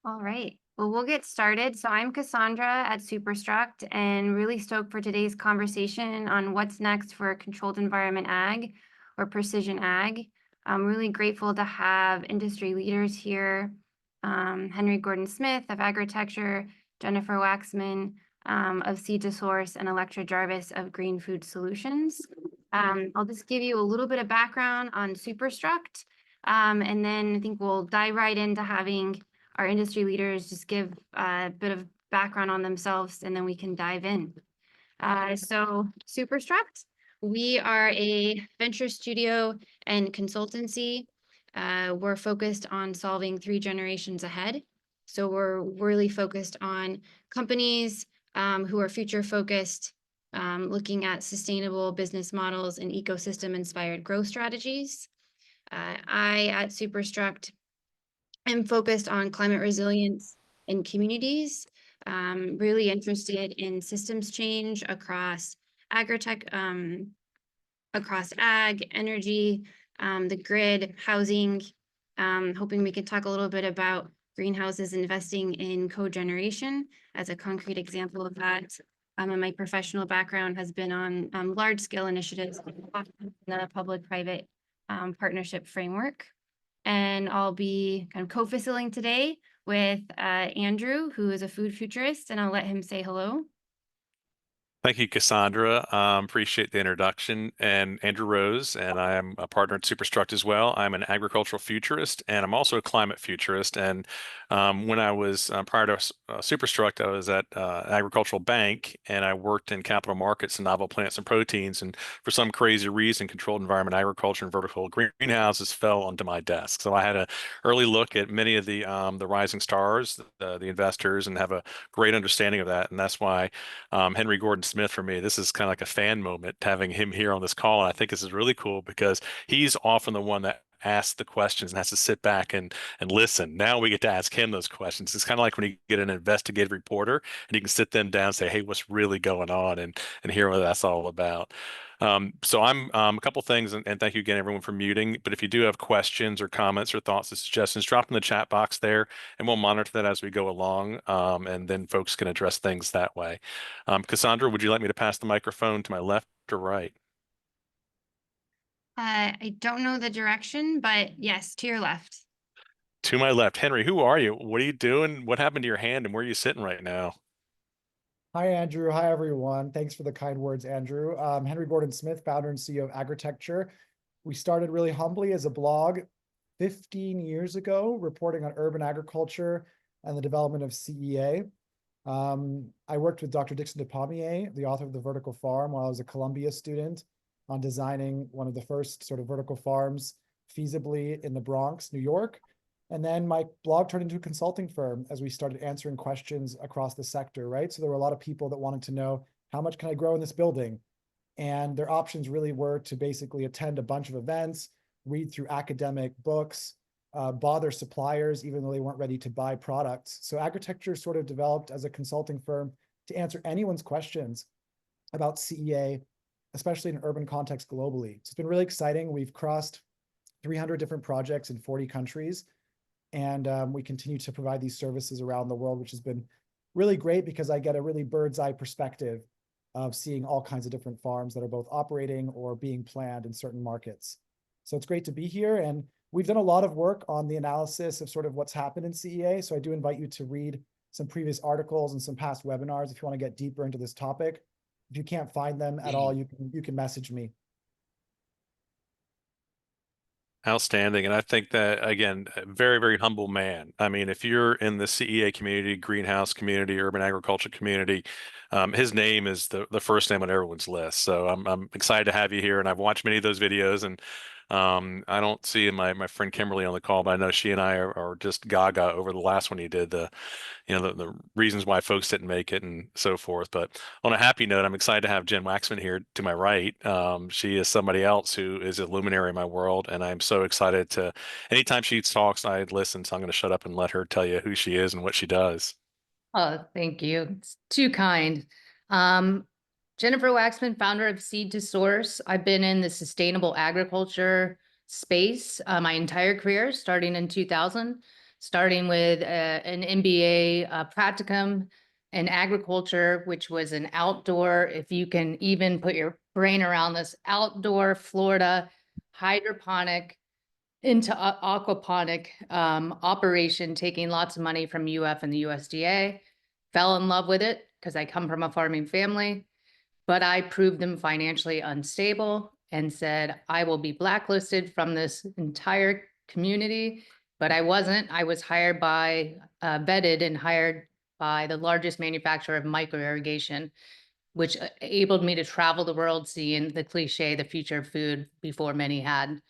All right. Well, we'll get started. So I'm Cassandra at Superstruct and really stoked for today's conversation on what's next for controlled environment ag or precision ag. I'm really grateful to have industry leaders here. Henry Gordon-Smith of Agritecture, Jennifer Waxman of Seed to Source, and Electra Jarvis of Green Food Solutions. I'll just give you a little bit of background on Superstruct, and then I think we'll dive right into having our industry leaders just give a bit of background on themselves, and then we can dive in. So Superstruct, we are a venture studio and consultancy. We're focused on solving 3 generations ahead. So we're really focused on companies who are future focused, looking at sustainable business models and ecosystem-inspired growth strategies. I, at Superstruct, am focused on climate resilience in communities, really interested in systems change across agritech, across ag, energy, the grid, housing, hoping we can talk a little bit about greenhouses investing in cogeneration as a concrete example of that. And my professional background has been on large-scale initiatives in the public-private partnership framework. And I'll be kind of co-facilitating today with Andrew, who is a food futurist, and I'll let him say hello. Thank you, Cassandra. Appreciate the introduction. And Andrew Rose, and I am a partner at Superstruct as well. I'm an agricultural futurist, and I'm also a climate futurist. And when I was prior to Superstruct, I was at agricultural bank, and I worked in capital markets and novel plants and proteins. And for some crazy reason, controlled environment agriculture and vertical greenhouses fell onto my desk. So I had an early look at many of the rising stars, the investors, and have a great understanding of that. And that's why Henry Gordon-Smith, for me, this is kind of like a fan moment having him here on this call. And I think this is really cool because he's often the one that asks the questions and has to sit back and listen. Now we get to ask him those questions. It's kind of like when you get an investigative reporter and you can sit them down and say, hey, what's really going on, and hear what that's all about. So I'm a couple things, and thank you again, everyone, for muting. But if you do have questions or comments or thoughts or suggestions, drop in the chat box there, and we'll monitor that as we go along, and then folks can address things that way. Cassandra, would you like me to pass the microphone to my left or right? I don't know the direction, but yes, to your left. To my left. Henry, who are you? What are you doing? What happened to your hand, and where are you sitting right now? Hi, Andrew. Hi, everyone. Thanks for the kind words, Andrew. Henry Gordon-Smith, founder and CEO of Agritecture. We started really humbly as a blog 15 years ago, reporting on urban agriculture and the development of CEA. I worked with Dr. Dixon DePommier, the author of The Vertical Farm, while I was a Columbia student on designing one of the first sort of vertical farms feasibly in the Bronx, New York. And then my blog turned into a consulting firm as we started answering questions across the sector, right? So there were a lot of people that wanted to know, how much can I grow in this building? And their options really were to basically attend a bunch of events, read through academic books, bother suppliers, even though they weren't ready to buy products. So Agritecture sort of developed as a consulting firm to answer anyone's questions about CEA, especially in an urban context globally. So it's been really exciting. We've crossed 300 different projects in 40 countries. And we continue to provide these services around the world, which has been really great because I get a really bird's eye perspective of seeing all kinds of different farms that are both operating or being planned in certain markets. So it's great to be here. And we've done a lot of work on the analysis of sort of what's happened in CEA. So I do invite you to read some previous articles and some past webinars if you want to get deeper into this topic. If you can't find them at all, you can message me. Outstanding. And I think that, again, a very, very humble man. I mean, if you're in the CEA community, greenhouse community, urban agriculture community, his name is the first name on everyone's list. So I'm excited to have you here. And I've watched many of those videos, and I don't see my friend Kimberly on the call, but I know she and I are just gaga over the last one he did, the reasons why folks didn't make it and so forth. But on a happy note, I'm excited to have Jen Waxman here to my right. She is somebody else who is a luminary in my world, and I'm so excited to, anytime she talks, I listen. So I'm going to shut up and let her tell you who she is and what she does. Oh, thank you. It's too kind. Jennifer Waxman, founder of Seed to Source. I've been in the sustainable agriculture space my entire career, starting in 2000. starting with an MBA practicum in agriculture, which was an outdoor, if you can even put your brain around this, outdoor Florida hydroponic into aquaponic operation, taking lots of money from UF and the USDA. Fell in love with it because I come from a farming family, but I proved them financially unstable and said, I will be blacklisted from this entire community. But I wasn't. I was hired by, vetted and hired by the largest manufacturer of micro irrigation, which enabled me to travel the world seeing the cliche, the future of food, before many had.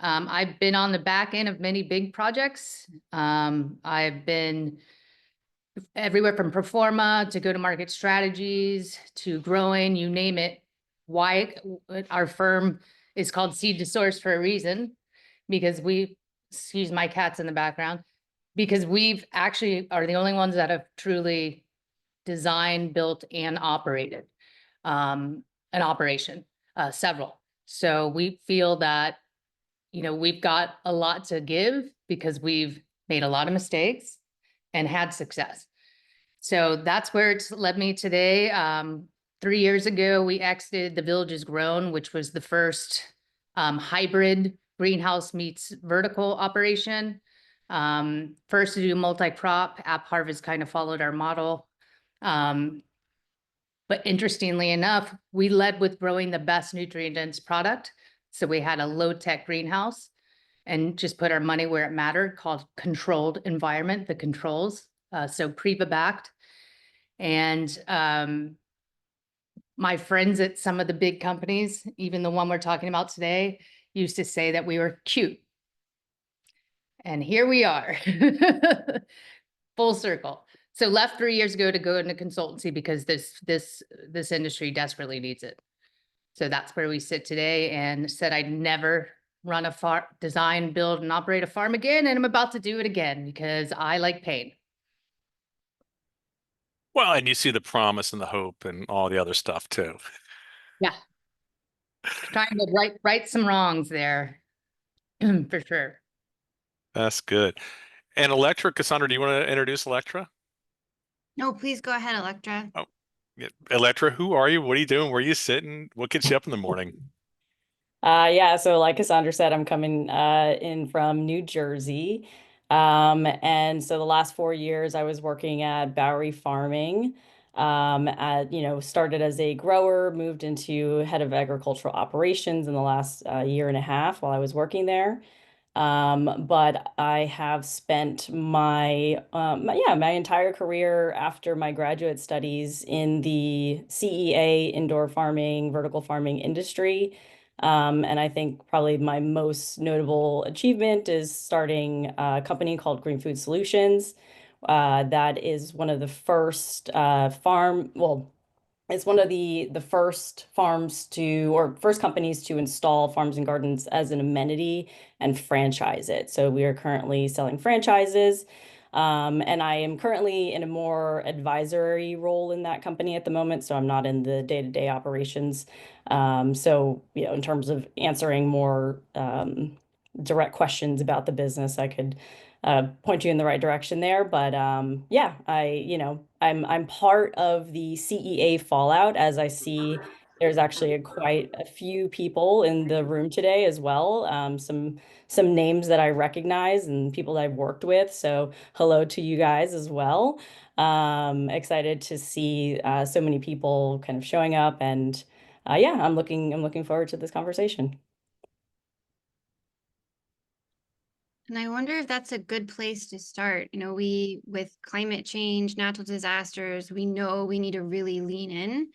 I've been on the back end of many big projects. I've been everywhere from performa to go-to-market strategies to growing, you name it. Why our firm is called Seed to Source for a reason, because we, excuse my cats in the background, because we've actually are the only ones that have truly designed, built, and operated an operation, several. So we feel that, you know, we've got a lot to give because we've made a lot of mistakes and had success. So that's where it's led me today. 3 years ago, we exited The Village Is Grown, which was the first hybrid greenhouse meets vertical operation. First to do multi-crop. App Harvest kind of followed our model. But interestingly enough, we led with growing the best nutrient-dense product. So we had a low-tech greenhouse and just put our money where it mattered, called controlled environment, the controls. So PREPA backed. And my friends at some of the big companies, even the one we're talking about today, used to say that we were cute. And here we are, full circle. So left 3 years ago to go into consultancy because this industry desperately needs it. So that's where we sit today, and said I'd never run a farm, design, build, and operate a farm again. And I'm about to do it again because I like pain. Well, and you see the promise and the hope and all the other stuff too. Yeah. Trying to right some wrongs there, for sure. That's good. And Electra, Cassandra, do you want to introduce Electra? No, please go ahead, Electra. Oh, yeah. Electra, who are you? What are you doing? Where are you sitting? What gets you up in the morning? Yeah, so like Cassandra said, I'm coming in from New Jersey. And so the last 4 years I was working at Bowery Farming. Started as a grower, moved into head of agricultural operations in the last year and a half while I was working there. But I have spent my entire career after my graduate studies in the CEA indoor farming, vertical farming industry. And I think probably my most notable achievement is starting a company called Green Food Solutions. That is one of the first it's one of the first farms to, or first companies to install farms and gardens as an amenity and franchise it. So we are currently selling franchises. And I am currently in a more advisory role in that company at the moment. So I'm not in the day-to-day operations. In terms of answering more direct questions about the business, I could point you in the right direction there. But I'm part of the CEA fallout, as I see there's actually quite a few people in the room today as well. Some names that I recognize and people that I've worked with. So hello to you guys as well. Excited to see so many people kind of showing up, and I'm looking forward to this conversation. And I wonder if that's a good place to start. You know, with climate change, natural disasters, we know we need to really lean in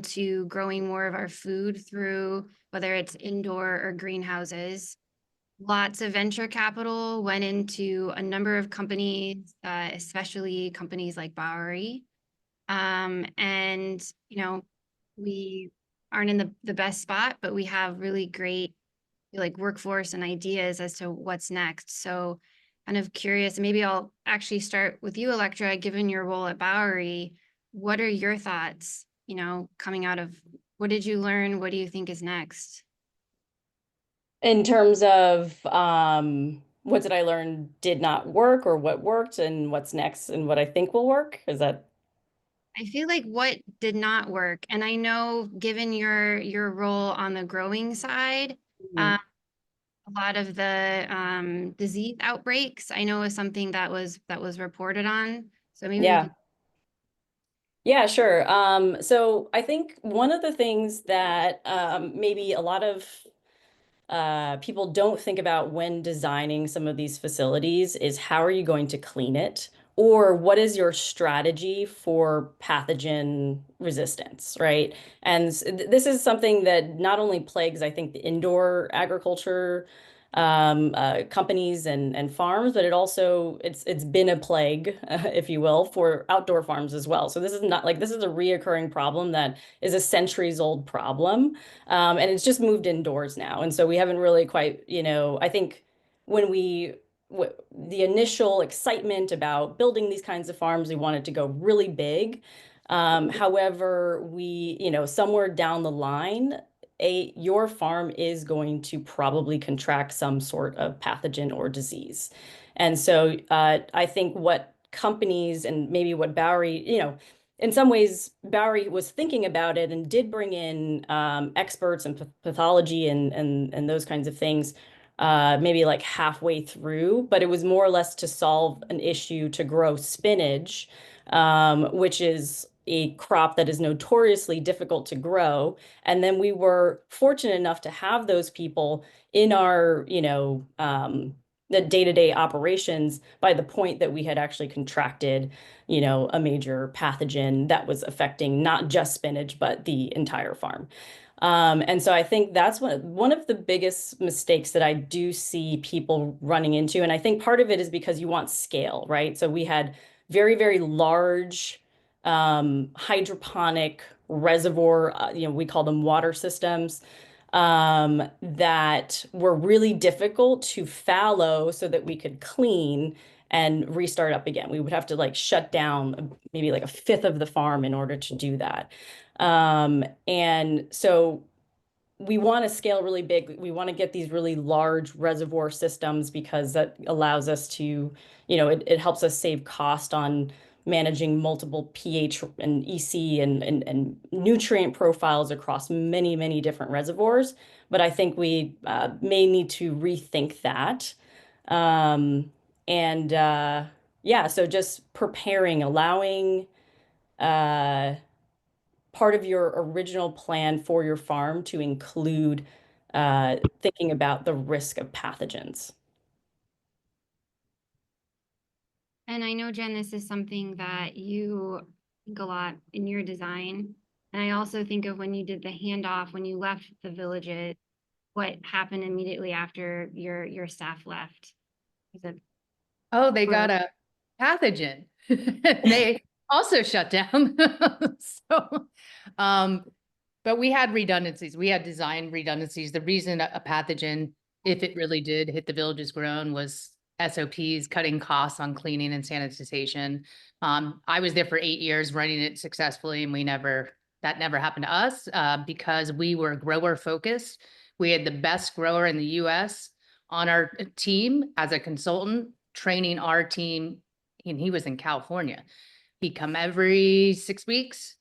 to growing more of our food through whether it's indoor or greenhouses. Lots of venture capital went into a number of companies, especially companies like Bowery. And, you know, we aren't in the best spot, but we have really great workforce and ideas as to what's next. So kind of curious, maybe I'll actually start with you, Electra, given your role at Bowery. What are your thoughts, coming out of, what did you learn? What do you think is next? In terms of what did I learn did not work, or what worked, and what's next, and what I think will work? Is that? I feel like what did not work, and I know given your role on the growing side, Mhm. a lot of the disease outbreaks I know is something that was reported on. So maybe we Yeah. could. Yeah, sure. So I think one of the things that maybe a lot of people don't think about when designing some of these facilities is how are you going to clean it? Or what is your strategy for pathogen resistance, right? And this is something that not only plagues, I think, the indoor agriculture companies and farms, but it's been a plague, if you will, for outdoor farms as well. So this is not like this is a reoccurring problem that is a centuries old problem. And it's just moved indoors now. And so we haven't really quite, I think when the initial excitement about building these kinds of farms, we wanted to go really big. However, somewhere down the line, your farm is going to probably contract some sort of pathogen or disease. And so I think what companies and maybe what Bowery, in some ways, Bowery was thinking about it and did bring in experts and pathology and those kinds of things, maybe like halfway through, but it was more or less to solve an issue to grow spinach, which is a crop that is notoriously difficult to grow. And then we were fortunate enough to have those people in our, the day-to-day operations by the point that we had actually contracted, a major pathogen that was affecting not just spinach, but the entire farm. And so I think that's one of the biggest mistakes that I do see people running into. And I think part of it is because you want scale, right? So we had very, very large hydroponic reservoir, we call them water systems, that were really difficult to fallow so that we could clean and restart up again. We would have to like shut down maybe like a fifth of the farm in order to do that. And so we want to scale really big. We want to get these really large reservoir systems because that allows us to, it helps us save cost on managing multiple pH and EC and nutrient profiles across many, many different reservoirs. But I think we may need to rethink that. And yeah, so just preparing, allowing part of your original plan for your farm to include thinking about the risk of pathogens. And I know, Jen, this is something that you think a lot in your design. And I also think of when you did the handoff, when you left the villages, what happened immediately after your staff left. Was it Oh, they got a pathogen. They also shut down. So, but we had redundancies. We had design redundancies. The reason a pathogen, if it really did hit the villages grown, was SOPs, cutting costs on cleaning and sanitization. I was there for 8 years running it successfully, and that never happened to us because we were grower focused. We had the best grower in the US on our team as a consultant, training our team, and he was in California. He'd come every 6 weeks,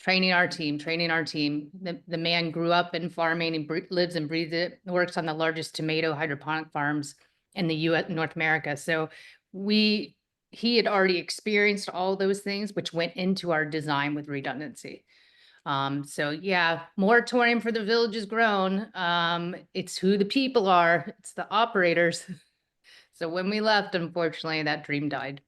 training our team, training our team. The man grew up in farming and lives and breathes it, works on the largest tomato hydroponic farms in the US, North America. So he had already experienced all those things, which went into our design with redundancy. So yeah, moratorium for the villages grown. It's who the people are, it's the operators. So when we left, unfortunately, that dream died.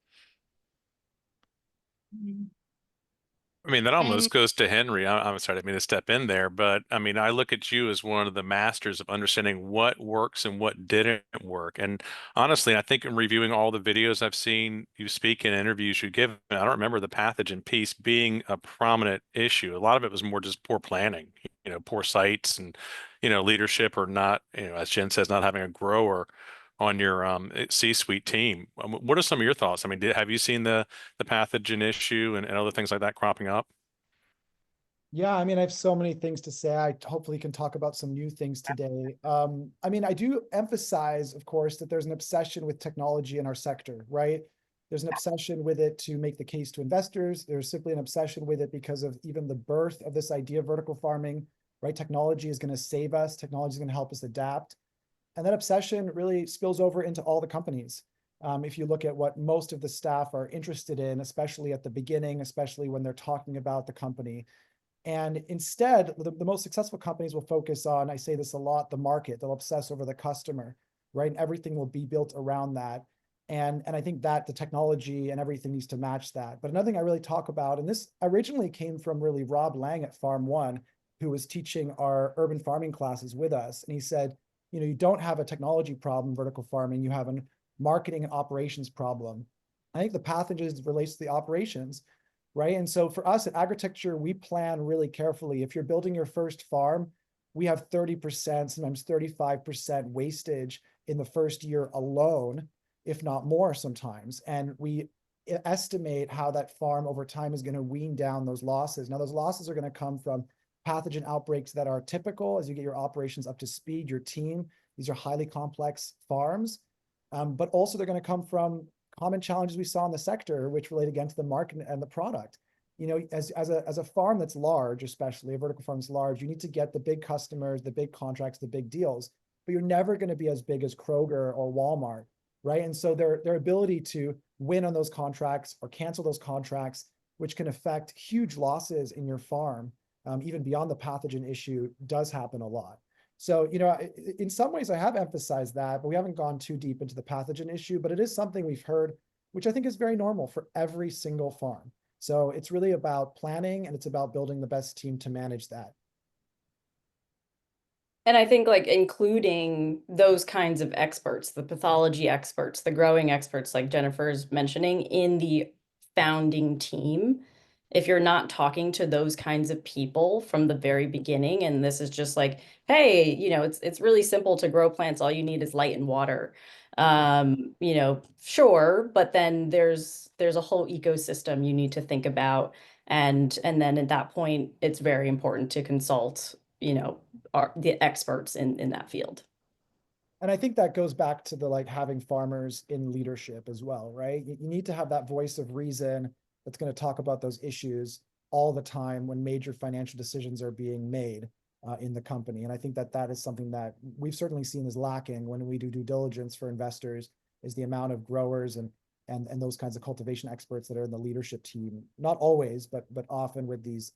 I mean, that And almost goes to Henry. I'm sorry, I didn't mean to step in there, but I mean, I look at you as one of the masters of understanding what works and what didn't work. And honestly, I think in reviewing all the videos I've seen you speak in interviews you give, I don't remember the pathogen piece being a prominent issue. A lot of it was more just poor planning, poor sites and, leadership or not, as Jen says, not having a grower on your C-suite team. What are some of your thoughts? I mean, have you seen the pathogen issue and other things like that cropping up? Yeah, I mean, I have so many things to say. I hopefully can talk about some new things today. I mean, I do emphasize, of course, that there's an obsession with technology in our sector, right? There's an obsession with it to make the case to investors. There's simply an obsession with it because of even the birth of this idea of vertical farming, right? Technology is going to save us. Technology is going to help us adapt. And that obsession really spills over into all the companies. If you look at what most of the staff are interested in, especially at the beginning, especially when they're talking about the company. And instead, the most successful companies will focus on, I say this a lot, the market. They'll obsess over the customer, right? And everything will be built around that. And I think that the technology and everything needs to match that. But another thing I really talk about, and this originally came from really Rob Lang at Farm One, who was teaching our urban farming classes with us. And he said, you know, you don't have a technology problem, vertical farming, you have a marketing and operations problem. I think the pathogens relates to the operations, right? And so for us at Agritecture, we plan really carefully. If you're building your first farm, we have 30%, sometimes 35% wastage in the first year alone, if not more sometimes. And we estimate how that farm over time is going to wean down those losses. Now, those losses are going to come from pathogen outbreaks that are typical as you get your operations up to speed, your team. These are highly complex farms, but also they're going to come from common challenges we saw in the sector, which relate again to the market and the product. You know, as a farm that's large, especially a vertical farm that's large, you need to get the big customers, the big contracts, the big deals, but you're never going to be as big as Kroger or Walmart, right? And so their ability to win on those contracts or cancel those contracts, which can affect huge losses in your farm, even beyond the pathogen issue, does happen a lot. So, you know, in some ways I have emphasized that, but we haven't gone too deep into the pathogen issue, but it is something we've heard, which I think is very normal for every single farm. So it's really about planning and it's about building the best team to manage that. And I think like including those kinds of experts, the pathology experts, the growing experts, like Jennifer's mentioning, in the founding team. If you're not talking to those kinds of people from the very beginning, and this is just like, hey, you know, it's really simple to grow plants. All you need is light and water. You know, sure, but then there's a whole ecosystem you need to think about. And then at that point, it's very important to consult, you know, are the experts in that field. And I think that goes back to the like having farmers in leadership as well, right? You need to have that voice of reason that's going to talk about those issues all the time when major financial decisions are being made in the company. And I think that that is something that we've certainly seen is lacking when we do due diligence for investors, is the amount of growers and those kinds of cultivation experts that are in the leadership team. Not always, but often with these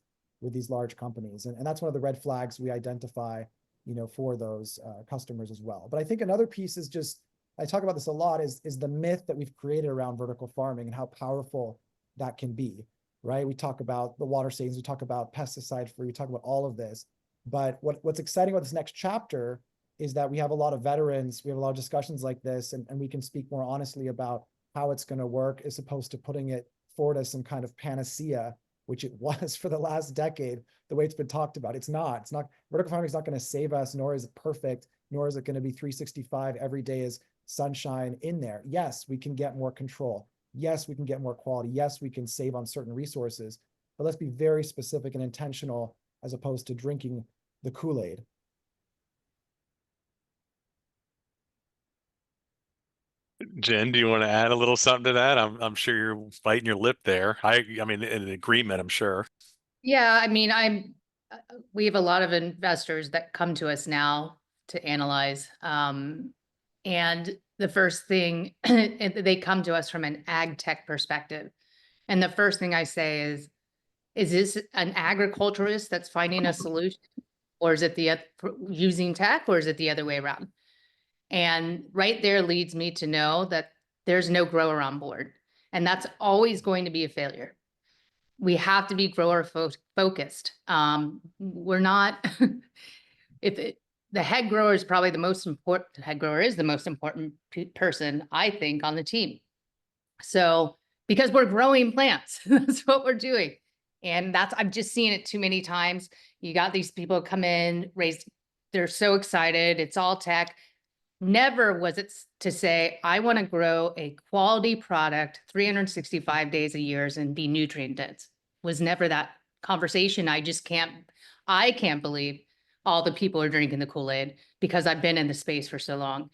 large companies. And that's one of the red flags we identify, you know, for those customers as well. But I think another piece is just, I talk about this a lot, is the myth that we've created around vertical farming and how powerful that can be, right? We talk about the water savings, we talk about pesticide free, we talk about all of this. But what's exciting about this next chapter is that we have a lot of veterans, we have a lot of discussions like this, and we can speak more honestly about how it's going to work, as opposed to putting it forward as some kind of panacea, which it was for the last decade, the way it's been talked about. It's not, vertical farming is not going to save us, nor is it perfect, nor is it going to be 365 every day is sunshine in there. Yes, we can get more control. Yes, we can get more quality. Yes, we can save on certain resources, but let's be very specific and intentional as opposed to drinking the Kool-Aid. Jen, do you want to add a little something to that? I'm sure you're biting your lip there. I mean, in agreement, I'm sure. Yeah, I mean, we have a lot of investors that come to us now to analyze. And the first thing, they come to us from an ag tech perspective. And the first thing I say is this an agriculturist that's finding a solution? Or is it using tech, or is it the other way around? And right there leads me to know that there's no grower on board. And that's always going to be a failure. We have to be grower focused. We're not, the head grower is probably the most important, the head grower is the most important person, I think, on the team. So, because we're growing plants, that's what we're doing. And I've just seen it too many times. You got these people come in, they're so excited, it's all tech. Never was it to say, I want to grow a quality product 365 days a year and be nutrient dense. Was never that conversation. I can't believe all the people are drinking the Kool-Aid because I've been in the space for so long.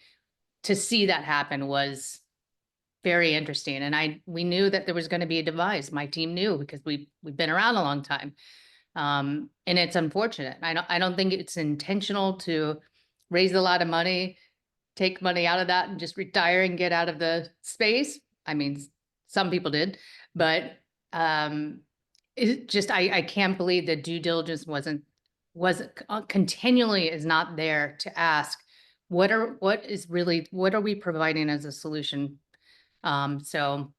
To see that happen was very interesting. And we knew that there was going to be a demise. My team knew because we've been around a long time. And it's unfortunate. I don't think it's intentional to raise a lot of money, take money out of that and just retire and get out of the space. I mean, some people did, but it just, I can't believe that due diligence wasn't continually is not there to ask, what are we providing as a solution? So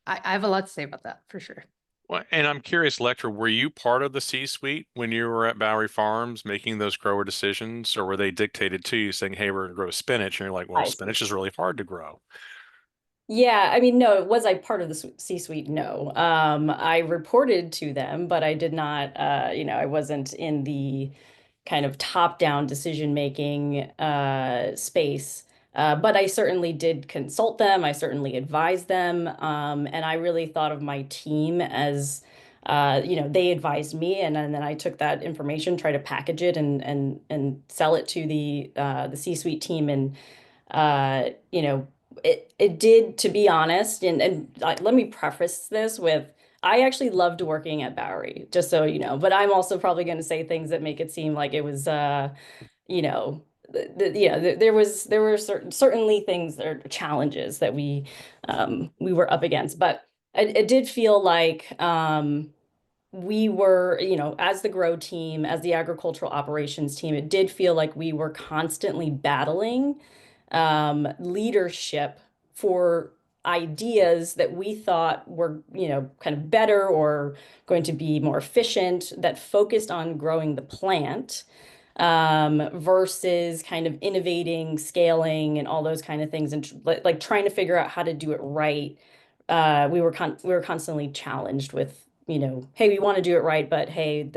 I have a lot to say about that for sure. Well, and I'm curious, Electra, were you part of the C-suite when you were at Bowery Farms making those grower decisions, or were they dictated to you saying, hey, we're going to grow spinach? And you're like, well, I see. spinach is really hard to grow. Yeah, I mean, no, was I part of the C-suite? No. I reported to them, but I did not, I wasn't in the kind of top-down decision-making space. But I certainly did consult them. I certainly advised them. And I really thought of my team as, they advised me, and then I took that information, try to package it and sell it to the C-suite team. And it did, to be honest, and let me preface this with, I actually loved working at Bowery, just so you know, but I'm also probably going to say things that make it seem like it was, there were certainly things that are challenges that we were up against, but it did feel like we were, as the grow team, as the agricultural operations team, it did feel like we were constantly battling leadership for ideas that we thought were, kind of better or going to be more efficient, that focused on growing the plant versus kind of innovating, scaling, and all those kind of things, and like trying to figure out how to do it right. We were constantly challenged with, hey, we want to do it right, but hey,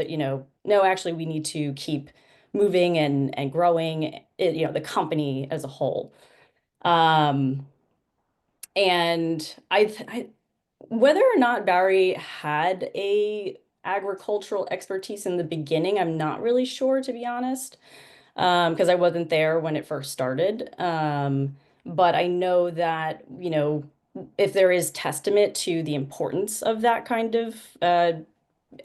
no, actually, we need to keep moving and growing, the company as a whole. And whether or not Bowery had a agricultural expertise in the beginning, I'm not really sure, to be honest, because I wasn't there when it first started. But I know that, if there is testament to the importance of that kind of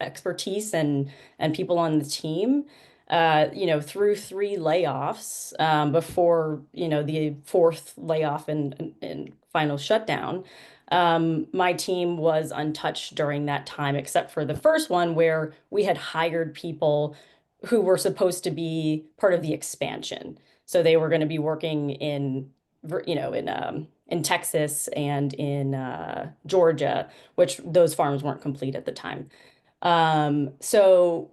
expertise and people on the team, through 3 layoffs before, the 4th layoff and final shutdown, my team was untouched during that time, except for the first one where we had hired people who were supposed to be part of the expansion. So they were going to be working in Texas and in Georgia, which those farms weren't complete at the time. So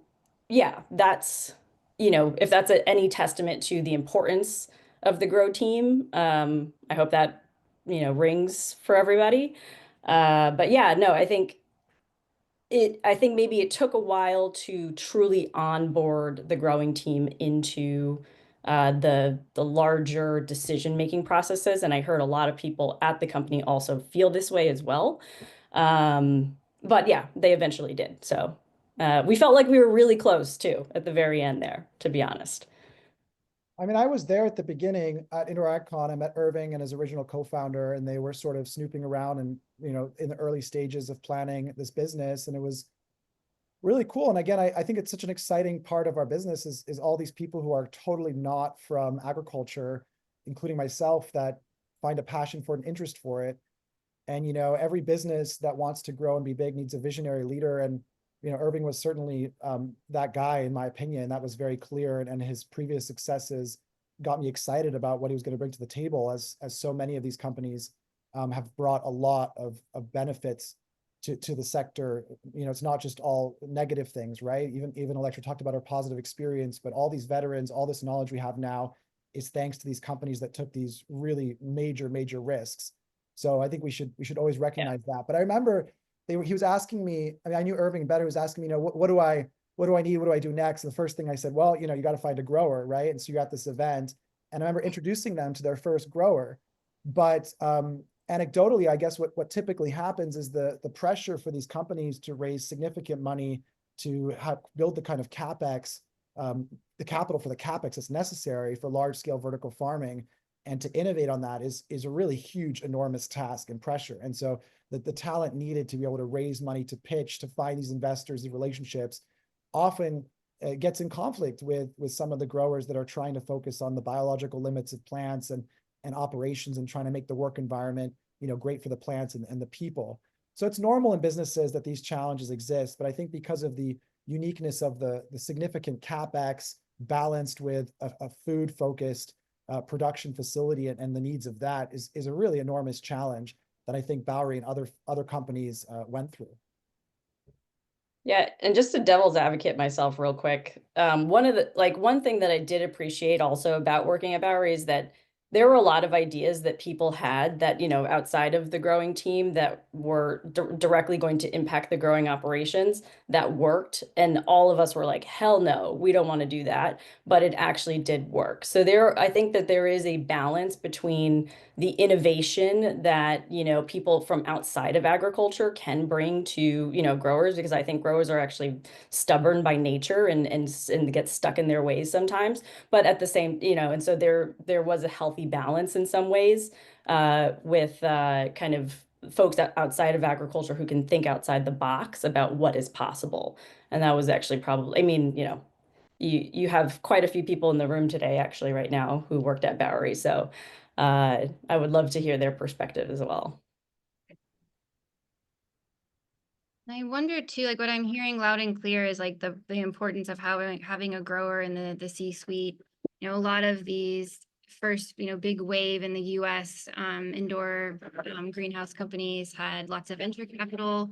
yeah, that's, if that's any testament to the importance of the grow team, I hope that, rings for everybody. But yeah, no, I think maybe it took a while to truly onboard the growing team into the larger decision-making processes. And I heard a lot of people at the company also feel this way as well. But yeah, they eventually did. So we felt like we were really close too at the very end there, to be honest. I mean, I was there at the beginning at InteractCon. I met Irving and his original co-founder, and they were sort of snooping around and, in the early stages of planning this business. And it was really cool. And again, I think it's such an exciting part of our business is all these people who are totally not from agriculture, including myself, that find a passion for it and interest for it. And, every business that wants to grow and be big needs a visionary leader. And, Irving was certainly that guy, in my opinion. That was very clear. And his previous successes got me excited about what he was going to bring to the table, as so many of these companies have brought a lot of benefits to the sector. It's not just all negative things, right? Even Electra talked about our positive experience, but all these veterans, all this knowledge we have now is thanks to these companies that took these really major risks. So I think we should always recognize that. But I remember he was asking me, I mean, I knew Irving better, he was asking me, what do I need? What do I do next? And the first thing I said, well, you got to find a grower, right? And so you're at this event, and I remember introducing them to their first grower. But anecdotally, I guess what typically happens is the pressure for these companies to raise significant money to build the kind of CapEx, the capital for the CapEx that's necessary for large scale vertical farming, and to innovate on that is a really huge, enormous task and pressure. And so the talent needed to be able to raise money, to pitch, to find these investors, these relationships, often gets in conflict with some of the growers that are trying to focus on the biological limits of plants and operations, and trying to make the work environment, great for the plants and the people. So it's normal in businesses that these challenges exist, but I think because of the uniqueness of the significant CapEx balanced with a food focused production facility and the needs of that is a really enormous challenge that I think Bowery and other companies went through. Yeah, and just a devil's advocate myself real quick. One thing that I did appreciate also about working at Bowery is that there were a lot of ideas that people had that, outside of the growing team that were directly going to impact the growing operations that worked. And all of us were like, hell no, we don't want to do that. But it actually did work. So I think that there is a balance between the innovation that, people from outside of agriculture can bring to, growers, because I think growers are actually stubborn by nature and get stuck in their ways sometimes. But at the same, and so there was a healthy balance in some ways with kind of folks outside of agriculture who can think outside the box about what is possible. And that was actually probably, you have quite a few people in the room today, actually, right now, who worked at Bowery. So I would love to hear their perspective as well. I wonder too, like what I'm hearing loud and clear is like the importance of having a grower in the C-suite. A lot of these first, big wave in the US indoor greenhouse companies had lots of venture capital.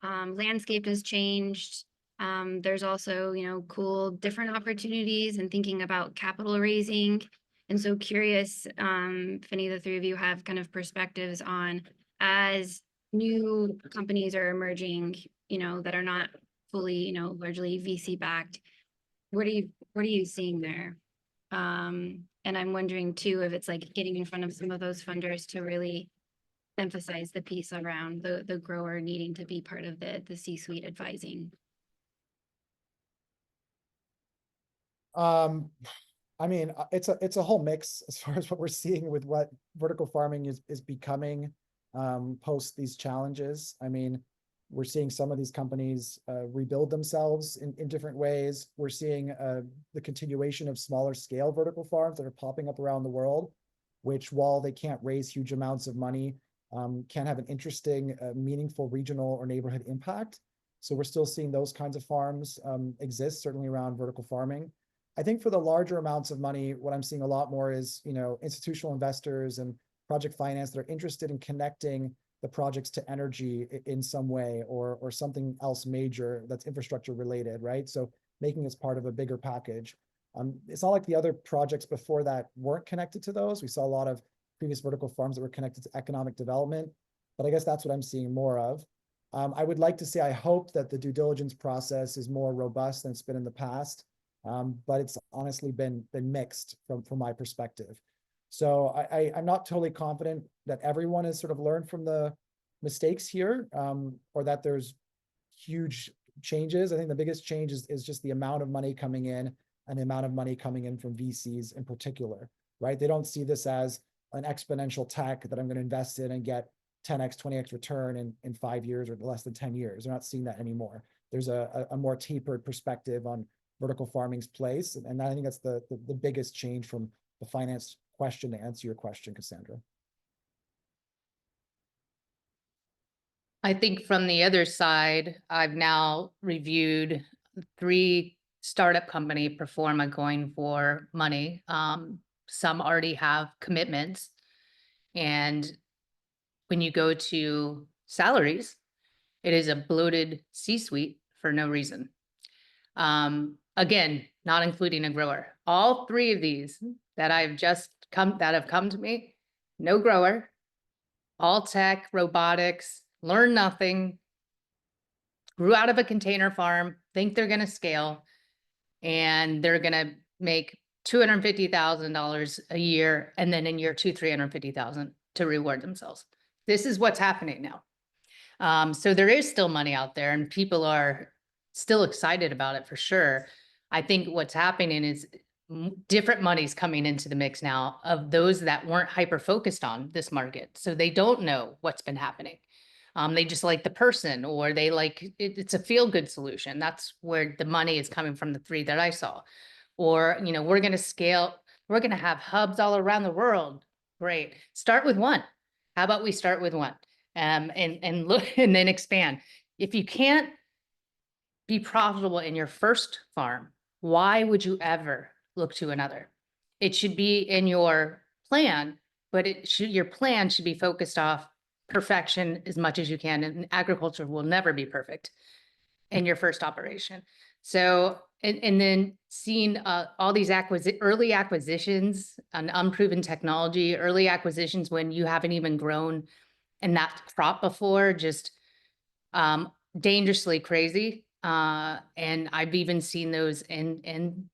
Landscape has changed. There's also, cool different opportunities and thinking about capital raising. And so curious if any of the three of you have kind of perspectives on, as new companies are emerging, that are not fully, largely VC backed. What are you seeing there? And I'm wondering too, if it's like getting in front of some of those funders to really emphasize the piece around the grower needing to be part of the C-suite advising. It's a whole mix as far as what we're seeing with what vertical farming is becoming post these challenges. We're seeing some of these companies rebuild themselves in different ways. We're seeing the continuation of smaller scale vertical farms that are popping up around the world, which, while they can't raise huge amounts of money, can have an interesting, meaningful regional or neighborhood impact. So we're still seeing those kinds of farms exist, certainly around vertical farming. I think for the larger amounts of money, what I'm seeing a lot more is, institutional investors and project finance that are interested in connecting the projects to energy in some way, or something else major that's infrastructure related, right? So making this part of a bigger package. It's not like the other projects before that weren't connected to those. We saw a lot of previous vertical farms that were connected to economic development, but I guess that's what I'm seeing more of. I would like to say, I hope that the due diligence process is more robust than it's been in the past. But it's honestly been mixed from my perspective. So I'm not totally confident that everyone has sort of learned from the mistakes here, or that there's huge changes. I think the biggest change is just the amount of money coming in, and the amount of money coming in from VCs in particular, right? They don't see this as an exponential tech that I'm going to invest in and get 10x, 20x return in 5 years or less than 10 years. They're not seeing that anymore. There's a more tapered perspective on vertical farming's place. And I think that's the biggest change from the finance question to answer your question, Cassandra. I think from the other side, I've now reviewed 3 startup company pro forma going for money. Some already have commitments. And when you go to salaries, it is a bloated C-suite for no reason. Again, not including a grower. All 3 of these that have come to me, no grower, all tech, robotics, learn nothing, grew out of a container farm, think they're going to scale, and they're going to make $250,000 a year, and then in year 2, $350,000 to reward themselves. This is what's happening now. So there is still money out there and people are still excited about it for sure. I think what's happening is different money's coming into the mix now of those that weren't hyper focused on this market. So they don't know what's been happening. They just like the person, or they like it's a feel good solution. That's where the money is coming from, the three that I saw. Or, you know, we're going to scale, we're going to have hubs all around the world. Great. Start with one. How about we start with one? And look and then expand. If you can't be profitable in your first farm, why would you ever look to another? It should be in your plan, but your plan should be focused off perfection as much as you can. And agriculture will never be perfect in your first operation. So, and then seeing all these early acquisitions, an unproven technology, early acquisitions when you haven't even grown in that crop before, just dangerously crazy. And I've even seen those in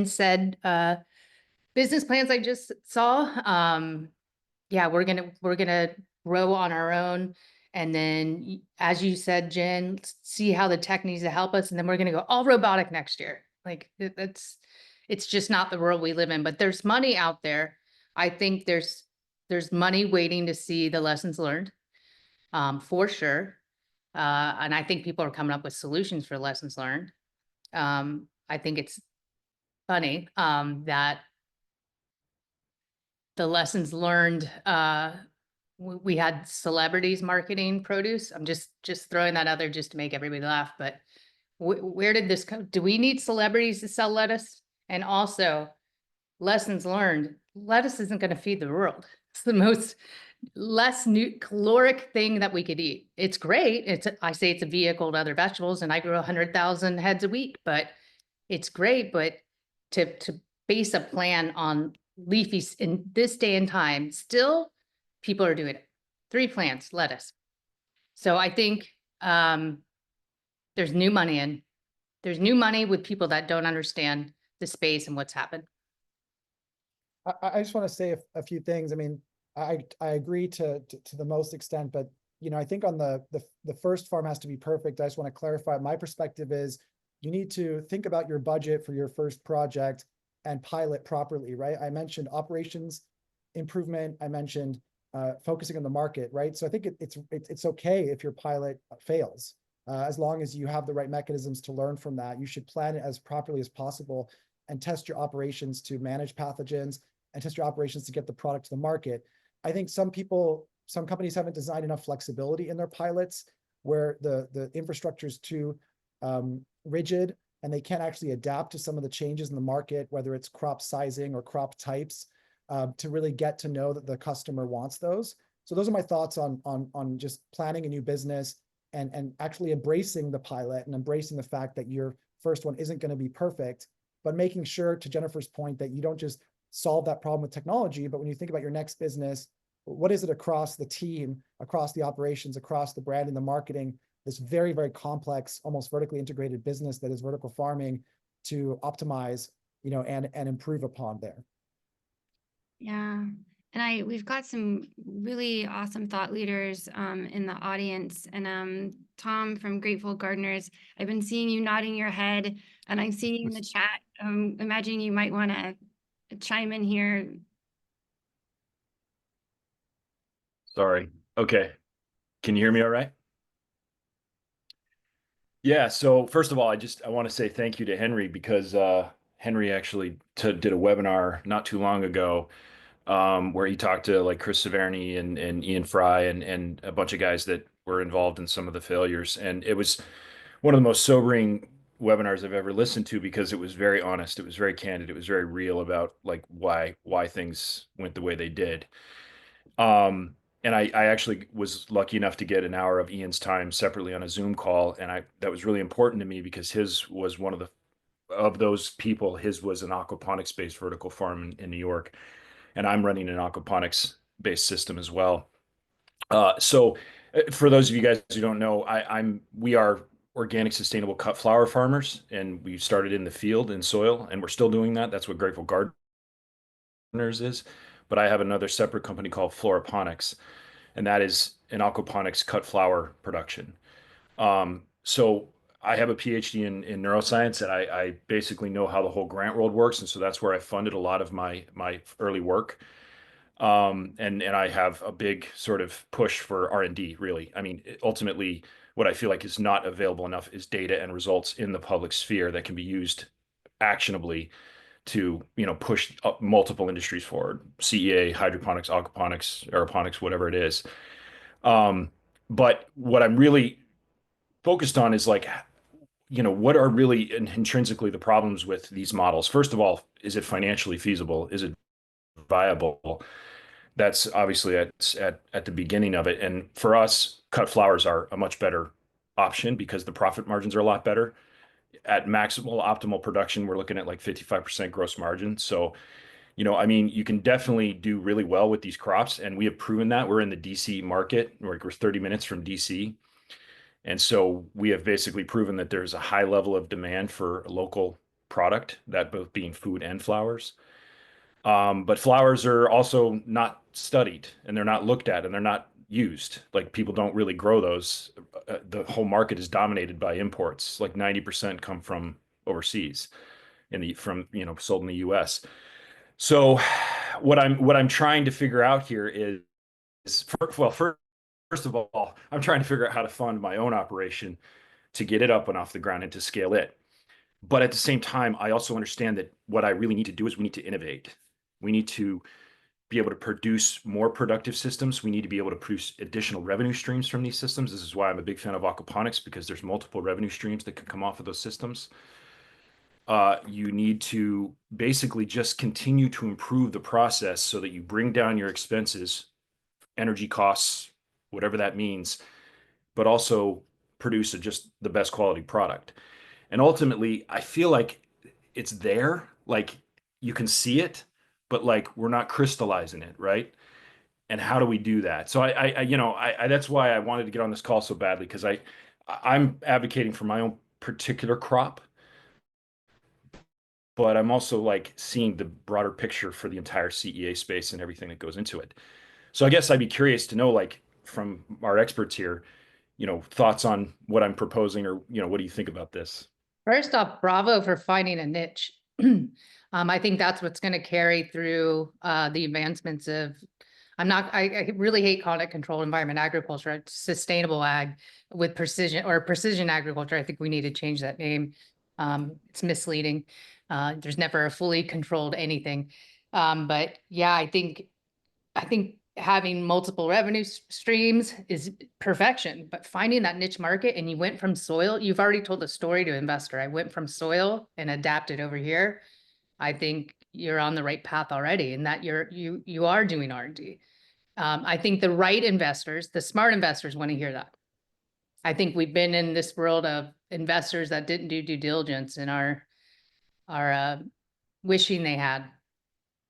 said business plans I just saw. Yeah, we're gonna grow on our own. And then, as you said, Jen, see how the tech needs to help us. And then we're gonna go all robotic next year. Like it's just not the world we live in, but there's money out there. I think there's money waiting to see the lessons learned, for sure. And I think people are coming up with solutions for lessons learned. I think it's funny, that the lessons learned, we had celebrities marketing produce. I'm just throwing that out there just to make everybody laugh, but where did this come? Do we need celebrities to sell lettuce? And also, lessons learned, lettuce isn't going to feed the world. It's the most less caloric thing that we could eat. It's great. I say it's a vehicle to other vegetables, and I grow 100,000 heads a week, but it's great. But to base a plan on leafy in this day and time, still people are doing it. 3 plants, lettuce. So I think there's new money in. There's new money with people that don't understand the space and what's happened. I just want to say a few things. I mean, I agree to the most extent, but you know, I think on the first farm has to be perfect. I just want to clarify. My perspective is you need to think about your budget for your first project and pilot properly, right? I mentioned operations improvement. I mentioned focusing on the market, right? So I think it's okay if your pilot fails, as long as you have the right mechanisms to learn from that. You should plan it as properly as possible and test your operations to manage pathogens and test your operations to get the product to the market. I think some companies haven't designed enough flexibility in their pilots where the infrastructure is too rigid and they can't actually adapt to some of the changes in the market, whether it's crop sizing or crop types, to really get to know that the customer wants those. So those are my thoughts on just planning a new business and actually embracing the pilot and embracing the fact that your first one isn't going to be perfect, but making sure, to Jennifer's point, that you don't just solve that problem with technology, but when you think about your next business, what is it across the team, across the operations, across the brand and the marketing, this very, very complex, almost vertically integrated business that is vertical farming, to optimize, you know, and improve upon there. Yeah. And we've got some really awesome thought leaders in the audience. And Tom from Grateful Gardeners, I've been seeing you nodding your head, and I'm seeing you in the chat. Imagining you might want to chime in here. Sorry. Okay. Can you hear me all right? Yeah. So first of all, I want to say thank you to Henry, because Henry actually did a webinar not too long ago, where he talked to like Chris Severny and Ian Fry and a bunch of guys that were involved in some of the failures. And it was one of the most sobering webinars I've ever listened to, because it was very honest. It was very candid. It was very real about like why things went the way they did. And I actually was lucky enough to get an hour of Ian's time separately on a Zoom call. And that was really important to me, because his was one of those people. His was an aquaponics based vertical farm in New York. And I'm running an aquaponics based system as well. So for those of you guys who don't know, we are organic sustainable cut flower farmers, and we started in the field in soil, and we're still doing that. That's what Grateful Gardeners is. But I have another separate company called Floroponics. and that is in aquaponics cut flower production. So I have a PhD in neuroscience, and I basically know how the whole grant world works, and so that's where I funded a lot of my early work. And I have a big sort of push for R&D, really. I mean, ultimately, what I feel like is not available enough is data and results in the public sphere that can be used actionably to, push up multiple industries forward: CEA, hydroponics, aquaponics, aeroponics, whatever it is. But what I'm really focused on is like, what are really intrinsically the problems with these models? First of all, is it financially feasible? Is it viable? That's obviously at the beginning of it. And for us, cut flowers are a much better option because the profit margins are a lot better. At maximal optimal production, we're looking at like 55% gross margin. So, I mean, you can definitely do really well with these crops, and we have proven that. We're in the DC market. We're 30 minutes from DC. And so we have basically proven that there's a high level of demand for a local product, that both being food and flowers. But flowers are also not studied, and they're not looked at, and they're not used. Like, people don't really grow those. The whole market is dominated by imports. Like 90% come from overseas sold in the US. So what I'm trying to figure out here is, first of all, I'm trying to figure out how to fund my own operation to get it up and off the ground and to scale it. But at the same time, I also understand that what I really need to do is we need to innovate. We need to be able to produce more productive systems. We need to be able to produce additional revenue streams from these systems. This is why I'm a big fan of aquaponics, because there's multiple revenue streams that can come off of those systems. You need to basically just continue to improve the process so that you bring down your expenses, energy costs, whatever that means, but also produce just the best quality product. And ultimately, I feel like it's there, like you can see it, but like we're not crystallizing it, right? And how do we do that? So that's why I wanted to get on this call so badly, because I'm advocating for my own particular crop, but I'm also like seeing the broader picture for the entire CEA space and everything that goes into it. So I guess I'd be curious to know, like, from our experts here, thoughts on what I'm proposing, or, what do you think about this? First off, bravo for finding a niche. I think that's what's going to carry through the advancements of, I really hate calling it controlled environment agriculture. It's sustainable ag with precision, or precision agriculture. I think we need to change that name. It's misleading. There's never a fully controlled anything. But yeah, I think having multiple revenue streams is perfection, but finding that niche market, and you went from soil, you've already told the story to investor. I went from soil and adapted over here. I think you're on the right path already, and that you are doing R&D. I think the right investors, the smart investors, want to hear that. I think we've been in this world of investors that didn't do due diligence and are wishing they had.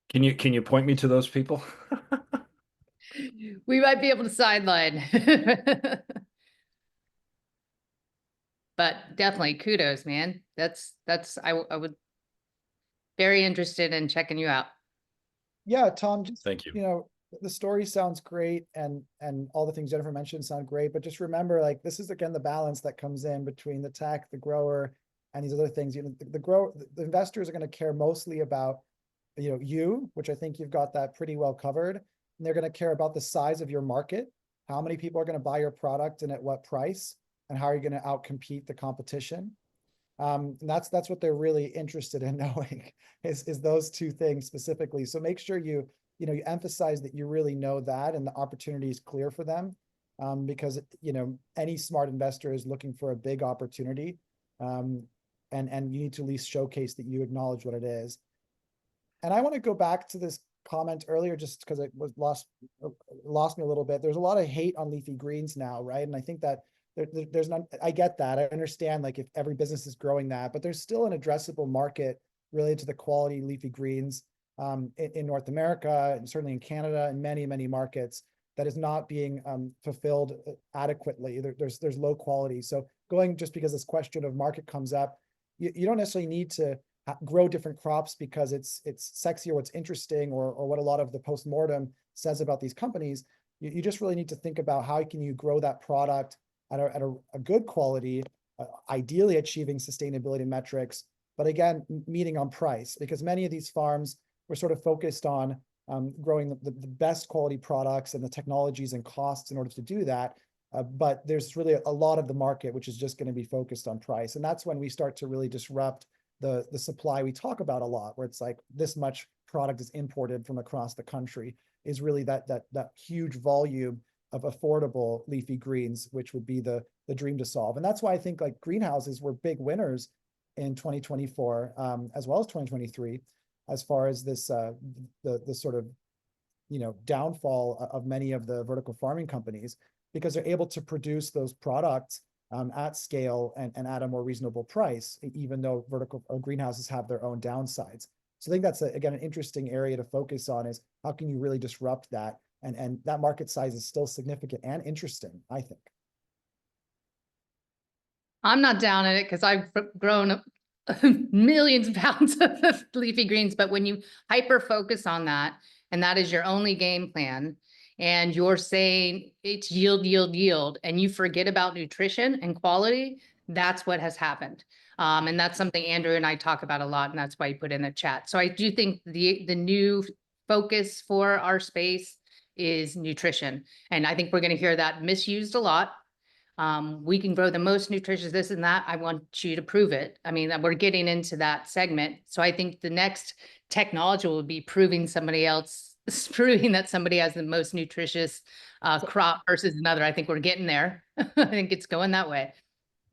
Can you point me to those people? We might be able to sideline. But definitely kudos, man. I would very interested in checking you out. Yeah, Tom, just, Thank you. The story sounds great, and all the things Jennifer mentioned sound great, but just remember, like, this is again the balance that comes in between the tech, the grower, and these other things. The investors are going to care mostly about you, which I think you've got that pretty well covered. And they're going to care about the size of your market, how many people are going to buy your product and at what price, and how are you going to outcompete the competition. And that's what they're really interested in knowing is those two things specifically. So make sure you emphasize that you really know that, and the opportunity is clear for them, because any smart investor is looking for a big opportunity, and you need to at least showcase that you acknowledge what it is. And I want to go back to this comment earlier, just because it was lost me a little bit. There's a lot of hate on leafy greens now, right? And I think that there's not. I get that. I understand, like, if every business is growing that, but there's still an addressable market related to the quality leafy greens in North America, and certainly in Canada, and many, many markets, that is not being fulfilled adequately. There's low quality. So just because this question of market comes up, you don't necessarily need to grow different crops because it's sexy or what's interesting, or what a lot of the post-mortem says about these companies. You just really need to think about how can you grow that product at a good quality, ideally achieving sustainability metrics, but again, meeting on price, because many of these farms were sort of focused on growing the best quality products and the technologies and costs in order to do that. But there's really a lot of the market which is just going to be focused on price. And that's when we start to really disrupt the supply we talk about a lot, where it's like this much product is imported from across the country, is really that huge volume of affordable leafy greens, which would be the dream to solve. And that's why I think like greenhouses were big winners in 2024, as well as 2023, as far as this the sort of downfall of many of the vertical farming companies, because they're able to produce those products at scale and at a more reasonable price, even though vertical or greenhouses have their own downsides. So I think that's again an interesting area to focus on, is how can you really disrupt that, and that market size is still significant and interesting, I think. I'm not down in it because I've grown millions of pounds of leafy greens, but when you hyper focus on that, and that is your only game plan, and you're saying it's yield, yield, yield, and you forget about nutrition and quality, that's what has happened. And that's something Andrew and I talk about a lot, and that's why you put in the chat. So I do think the new focus for our space is nutrition. And I think we're going to hear that misused a lot. We can grow the most nutritious this and that. I want you to prove it. I mean, we're getting into that segment. So I think the next technology will be proving somebody else, proving that somebody has the most nutritious crop versus another. I think we're getting there. I think it's going that way.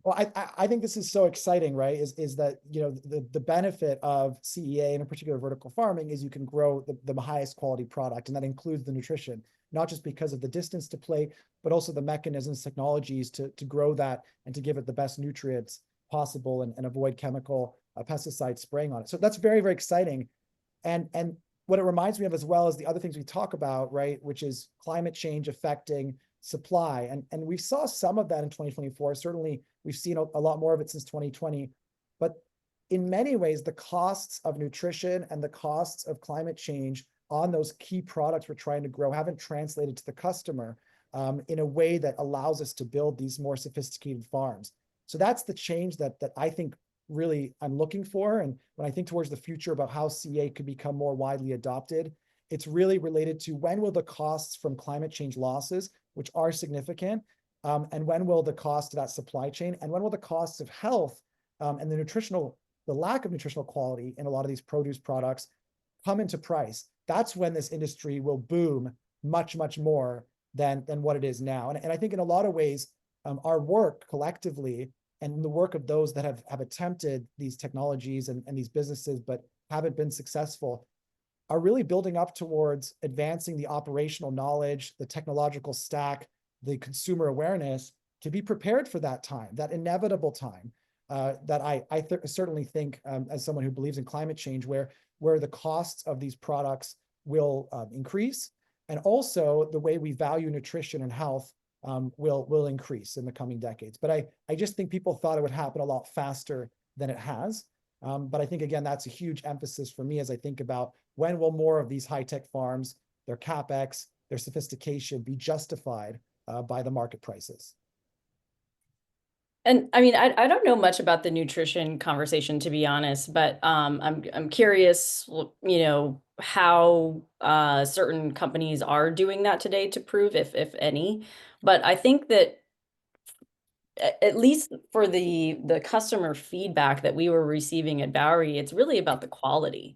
Well, I think this is so exciting, right? Is that, the benefit of CEA, and in particular vertical farming, is you can grow the highest quality product, and that includes the nutrition, not just because of the distance to plate, but also the mechanisms, technologies to grow that and to give it the best nutrients possible and avoid chemical pesticide spraying on it. So that's very, very exciting. And what it reminds me of as well is the other things we talk about, right? Which is climate change affecting supply. And we saw some of that in 2024. Certainly, we've seen a lot more of it since 2020. But in many ways, the costs of nutrition and the costs of climate change on those key products we're trying to grow haven't translated to the customer in a way that allows us to build these more sophisticated farms. So that's the change that I think really I'm looking for. And when I think towards the future about how CEA could become more widely adopted, it's really related to when will the costs from climate change losses, which are significant, and when will the cost of that supply chain, and when will the costs of health and the lack of nutritional quality in a lot of these produce products come into price. That's when this industry will boom much, much more than what it is now. And I think in a lot of ways, our work collectively and the work of those that have attempted these technologies and these businesses but haven't been successful are really building up towards advancing the operational knowledge, the technological stack, the consumer awareness to be prepared for that time, that inevitable time that I certainly think, as someone who believes in climate change, where the costs of these products will increase, and also the way we value nutrition and health will increase in the coming decades. But I just think people thought it would happen a lot faster than it has. But I think, again, that's a huge emphasis for me as I think about when will more of these high-tech farms, their CapEx, their sophistication be justified by the market prices. And I mean, I don't know much about the nutrition conversation, to be honest, but I'm curious, how certain companies are doing that today to prove, if any. But I think that at least for the customer feedback that we were receiving at Bowery, it's really about the quality.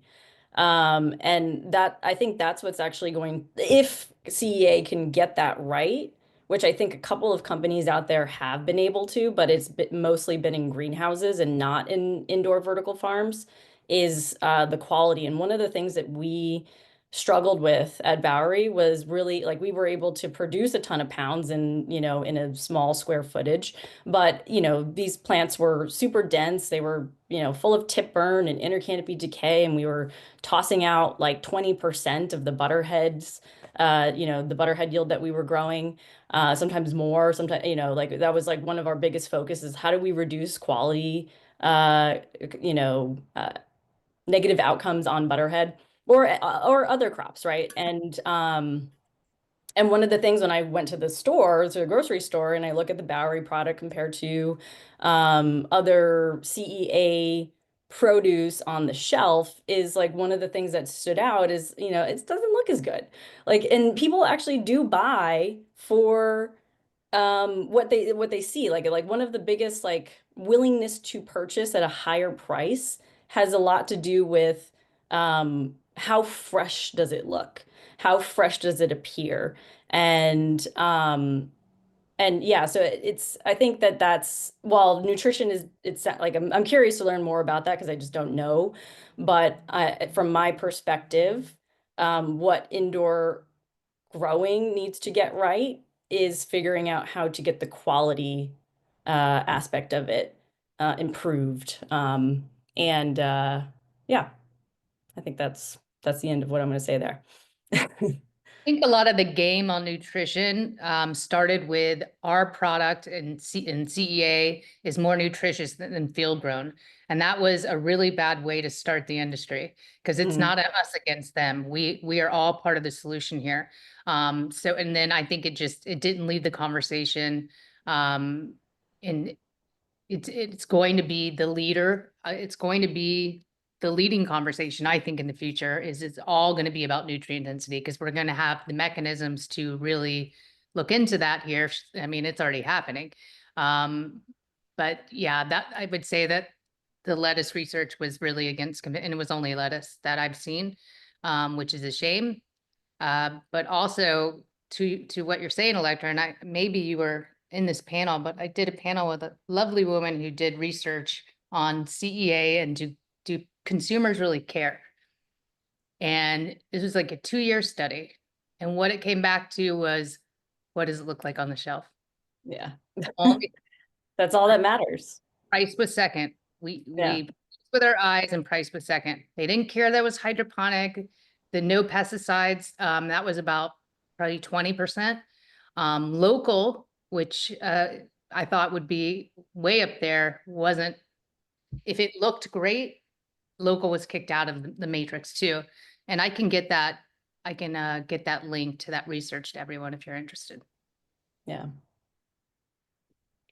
And that I think that's what's actually if CEA can get that right, which I think a couple of companies out there have been able to, but it's mostly been in greenhouses and not in indoor vertical farms, is the quality. And one of the things that we struggled with at Bowery was really, like, we were able to produce a ton of pounds in a small square footage, but these plants were super dense. They were full of tip burn and intercanopy decay, and we were tossing out like 20% of the butterheads, the butterhead yield that we were growing, sometimes more, sometimes, like that was like one of our biggest focuses. How do we reduce quality, negative outcomes on butterhead or other crops, right? And And one of the things when I went to the store, to the grocery store, and I look at the Bowery product compared to other CEA produce on the shelf, is like one of the things that stood out is, you know, it doesn't look as good. Like, and people actually do buy for what they see. Like one of the biggest like willingness to purchase at a higher price has a lot to do with how fresh does it look? How fresh does it appear? And yeah, so it's, I think that that's, well, nutrition is, it's like, I'm curious to learn more about that because I just don't know. But from my perspective, what indoor growing needs to get right is figuring out how to get the quality aspect of it improved. Yeah, I think that's the end of what I'm going to say there. I think a lot of the game on nutrition started with our product, and CEA is more nutritious than field grown. And that was a really bad way to start the industry, because it's not us against them. We are all part of the solution here. So, and then I think it didn't lead the conversation. And it's going to be the leader. It's going to be the leading conversation, I think, in the future. Is it's all going to be about nutrient density, because we're going to have the mechanisms to really look into that here. I mean, it's already happening. But yeah, that I would say that the lettuce research was really against, and it was only lettuce that I've seen, which is a shame. But also to what you're saying, Electra, and maybe you were in this panel, but I did a panel with a lovely woman who did research on CEA and do consumers really care? And this was like a 2-year study. And what it came back to was, what does it look like on the shelf? Yeah. Only That's all that matters. price was second. We with our eyes, and price was second. They didn't care that it was hydroponic, the no pesticides. That was about probably 20%. Local, which I thought would be way up there, wasn't. If it looked great, local was kicked out of the matrix too. And I can get that. I can get that link to that research to everyone if you're interested. Yeah.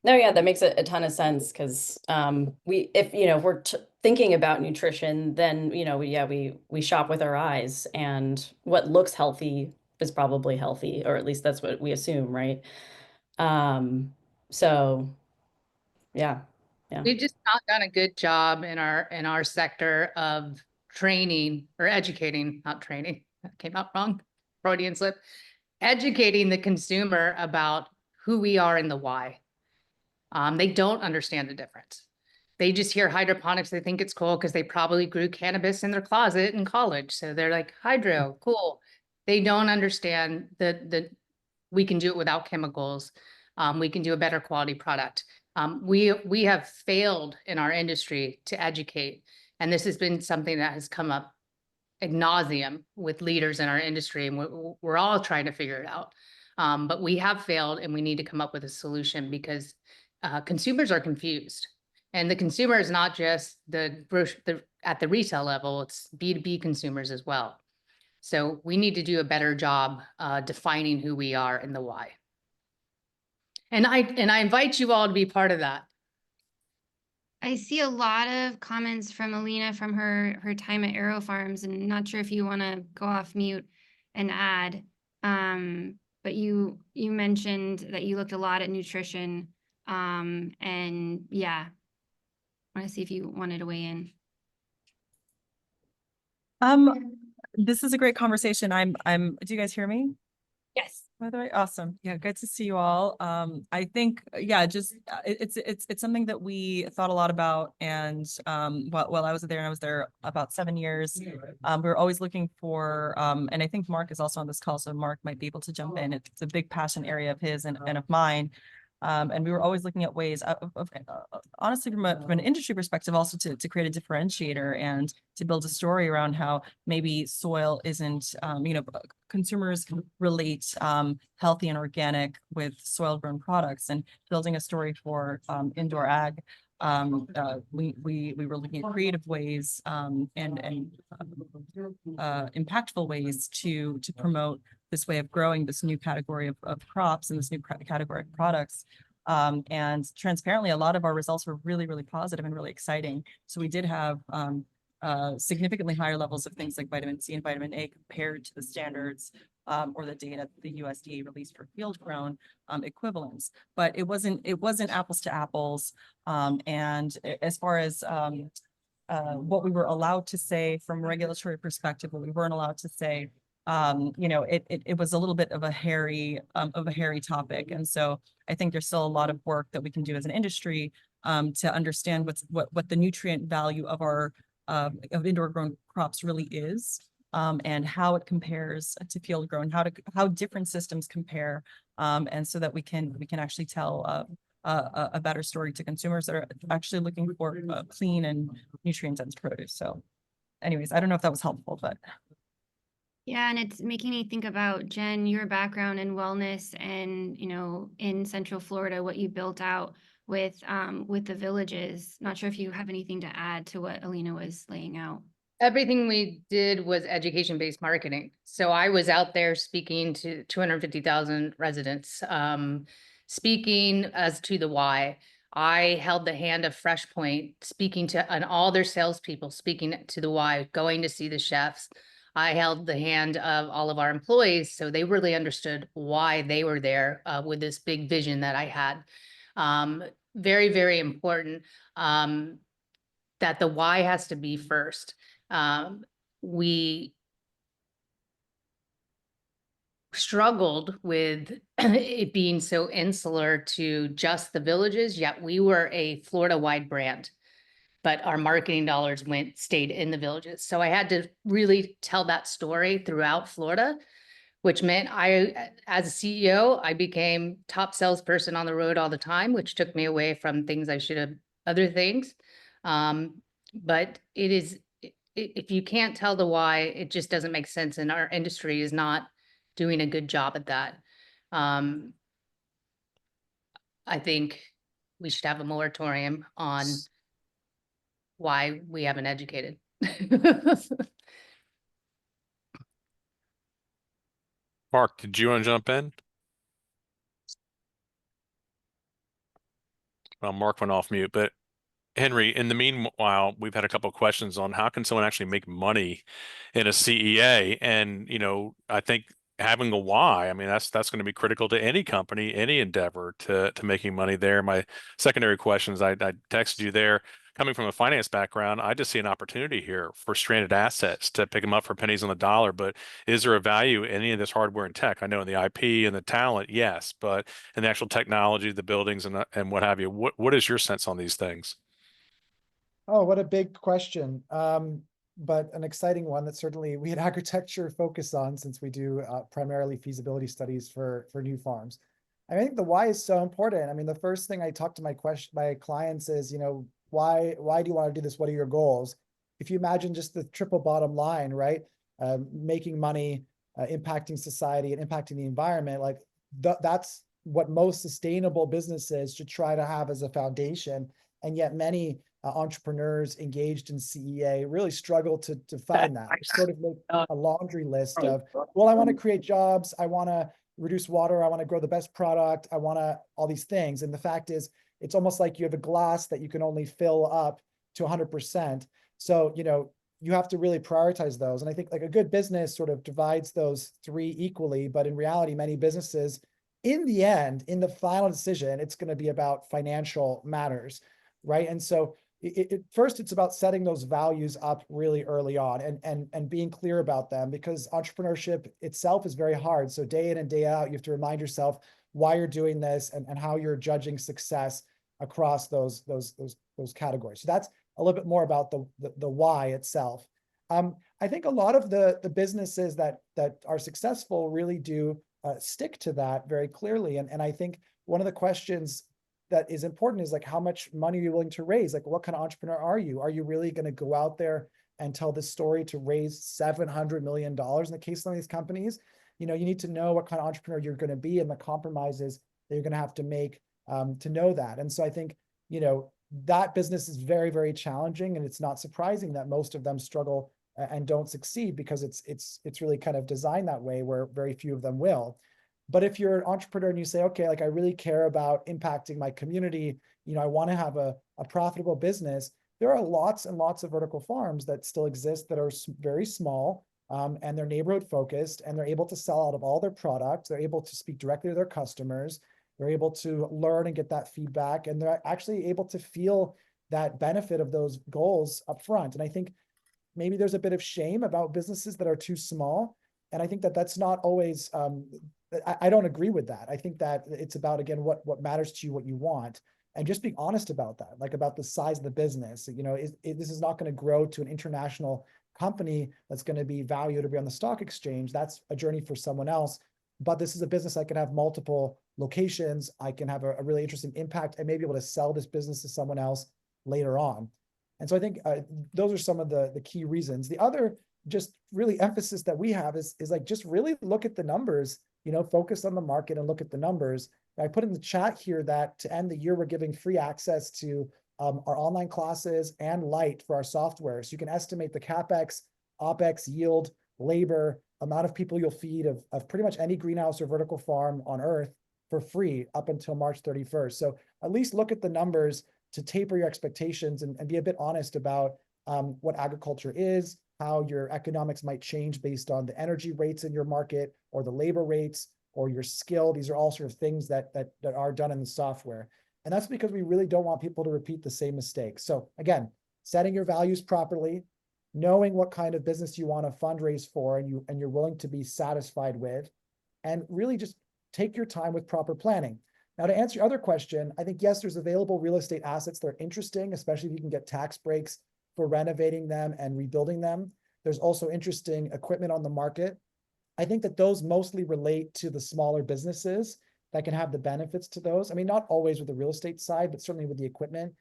No, yeah, that makes a ton of sense, because if we're thinking about nutrition, then we shop with our eyes, and what looks healthy is probably healthy, or at least that's what we assume, right? So yeah. We've just not done a good job in our sector of training or educating, not training. That came out wrong. Freudian slip. Educating the consumer about who we are and the why. They don't understand the difference. They just hear hydroponics. They think it's cool because they probably grew cannabis in their closet in college. So they're like, hydro, cool. They don't understand that we can do it without chemicals. We can do a better quality product. We have failed in our industry to educate. And this has been something that has come up ad nauseum with leaders in our industry. And we're all trying to figure it out. But we have failed, and we need to come up with a solution, because consumers are confused. And the consumer is not just at the retail level, it's B2B consumers as well. So we need to do a better job defining who we are and the why. And I invite you all to be part of that. I see a lot of comments from Alina from her time at Aero Farms, and not sure if you want to go off mute and add. But you mentioned that you looked a lot at nutrition. And yeah, I want to see if you wanted to weigh in. This is a great conversation. Do you guys hear me? Yes. By the way, awesome. Yeah, good to see you all. I think, it's something that we thought a lot about. And while I was there, and I was there about 7 years, we were always looking for, and I think Mark is also on this call, so Mark might be able to jump in. It's a big passion area of his and of mine. And we were always looking at ways of honestly, from an industry perspective, also to create a differentiator and to build a story around how maybe soil isn't, consumers relate healthy and organic with soil grown products, and building a story for indoor ag. We were looking at creative ways and impactful ways to promote this way of growing this new category of crops and this new category of products. And transparently, a lot of our results were really, really positive and really exciting. So we did have significantly higher levels of things like vitamin C and vitamin A compared to the standards or the data the USDA released for field grown equivalents. But it wasn't apples to apples. And as far as what we were allowed to say from a regulatory perspective, what we weren't allowed to say, you know, it was a little bit of a hairy topic. And so I think there's still a lot of work that we can do as an industry to understand what the nutrient value of our of indoor grown crops really is, and how it compares to field grown, how different systems compare, and so that we can actually tell a better story to consumers that are actually looking for clean and nutrient dense produce. So anyways, I don't know if that was helpful, but. Yeah, and it's making me think about, Jen, your background in wellness and, you know, in Central Florida, what you built out with the villages. Not sure if you have anything to add to what Alina was laying out. Everything we did was education-based marketing. So I was out there speaking to 250,000 residents, speaking as to the why. I held the hand of Fresh Point, speaking to and all their salespeople, speaking to the why, going to see the chefs. I held the hand of all of our employees, so they really understood why they were there with this big vision that I had. Very, very important that the why has to be first. We struggled with it being so insular to just the villages, yet we were a Florida-wide brand, but our marketing dollars stayed in the villages. So I had to really tell that story throughout Florida, which meant as a CEO, I became top salesperson on the road all the time, which took me away from things I should have, other things. But it is, if you can't tell the why, it just doesn't make sense. And our industry is not doing a good job at that. I think we should have a moratorium on why we haven't educated. Mark, did you want to jump in? Well, Mark went off mute, but Henry, in the meanwhile, we've had a couple of questions on how can someone actually make money in a CEA? And, you know, I think having a why, I mean, that's going to be critical to any company, any endeavor to making money there. My secondary questions, I texted you there. Coming from a finance background, I just see an opportunity here for stranded assets to pick them up for pennies on the dollar. But is there a value in any of this hardware and tech? I know in the IP and the talent, yes, but in the actual technology, the buildings and what have you, what is your sense on these things? Oh, what a big question. But an exciting one that certainly we at Agritecture focus on, since we do primarily feasibility studies for new farms. I think the why is so important. I mean, the first thing I talk to my clients is, you know, why do you want to do this? What are your goals? If you imagine just the triple bottom line, right? Making money, impacting society and impacting the environment, like that's what most sustainable businesses should try to have as a foundation. And yet many entrepreneurs engaged in CEA really struggle to find that. Sort of make a laundry list of, well, I want to create jobs, I want to reduce water, I want to grow the best product, I want to all these things. And the fact is, it's almost like you have a glass that you can only fill up to 100%. So, you know, you have to really prioritize those. And I think like a good business sort of divides those three equally, but in reality, many businesses, in the end, in the final decision, it's going to be about financial matters, right? And so first, it's about setting those values up really early on and being clear about them, because entrepreneurship itself is very hard. So day in and day out, you have to remind yourself why you're doing this and how you're judging success across those categories. So that's a little bit more about the why itself. I think a lot of the businesses that are successful really do stick to that very clearly. And I think one of the questions that is important is like, how much money are you willing to raise? Like, what kind of entrepreneur are you? Are you really going to go out there and tell this story to raise $700 million in the case of some of these companies? You know, you need to know what kind of entrepreneur you're going to be and the compromises that you're going to have to make to know that. And so I think, you know, that business is very, very challenging, and it's not surprising that most of them struggle and don't succeed because it's really kind of designed that way where very few of them will. But if you're an entrepreneur and you say, okay, like I really care about impacting my community, I want to have a profitable business, there are lots and lots of vertical farms that still exist that are very small, and they're neighborhood focused, and they're able to sell out of all their products. They're able to speak directly to their customers. They're able to learn and get that feedback, and they're actually able to feel that benefit of those goals up front. And I think maybe there's a bit of shame about businesses that are too small. And I think that that's not always, I don't agree with that. I think that it's about, again, what matters to you, what you want, and just being honest about that, like about the size of the business. This is not going to grow to an international company that's going to be valued to be on the stock exchange. That's a journey for someone else. But this is a business I can have multiple locations. I can have a really interesting impact and maybe able to sell this business to someone else later on. And so I think those are some of the key reasons. The other just really emphasis that we have is like, just really look at the numbers, focus on the market and look at the numbers. And I put in the chat here that to end the year, we're giving free access to our online classes and Lite for our software. So you can estimate the CapEx, OpEx, yield, labor, amount of people you'll feed of pretty much any greenhouse or vertical farm on Earth for free up until March 31st. So at least look at the numbers to taper your expectations and be a bit honest about what agriculture is, how your economics might change based on the energy rates in your market or the labor rates or your skill. These are all sort of things that are done in the software. And that's because we really don't want people to repeat the same mistakes. So again, setting your values properly, knowing what kind of business you want to fundraise for and you're willing to be satisfied with, and really just take your time with proper planning. Now, to answer your other question, I think, yes, there's available real estate assets that are interesting, especially if you can get tax breaks for renovating them and rebuilding them. There's also interesting equipment on the market. I think that those mostly relate to the smaller businesses that can have the benefits to those. I mean, not always with the real estate side, but certainly with the equipment.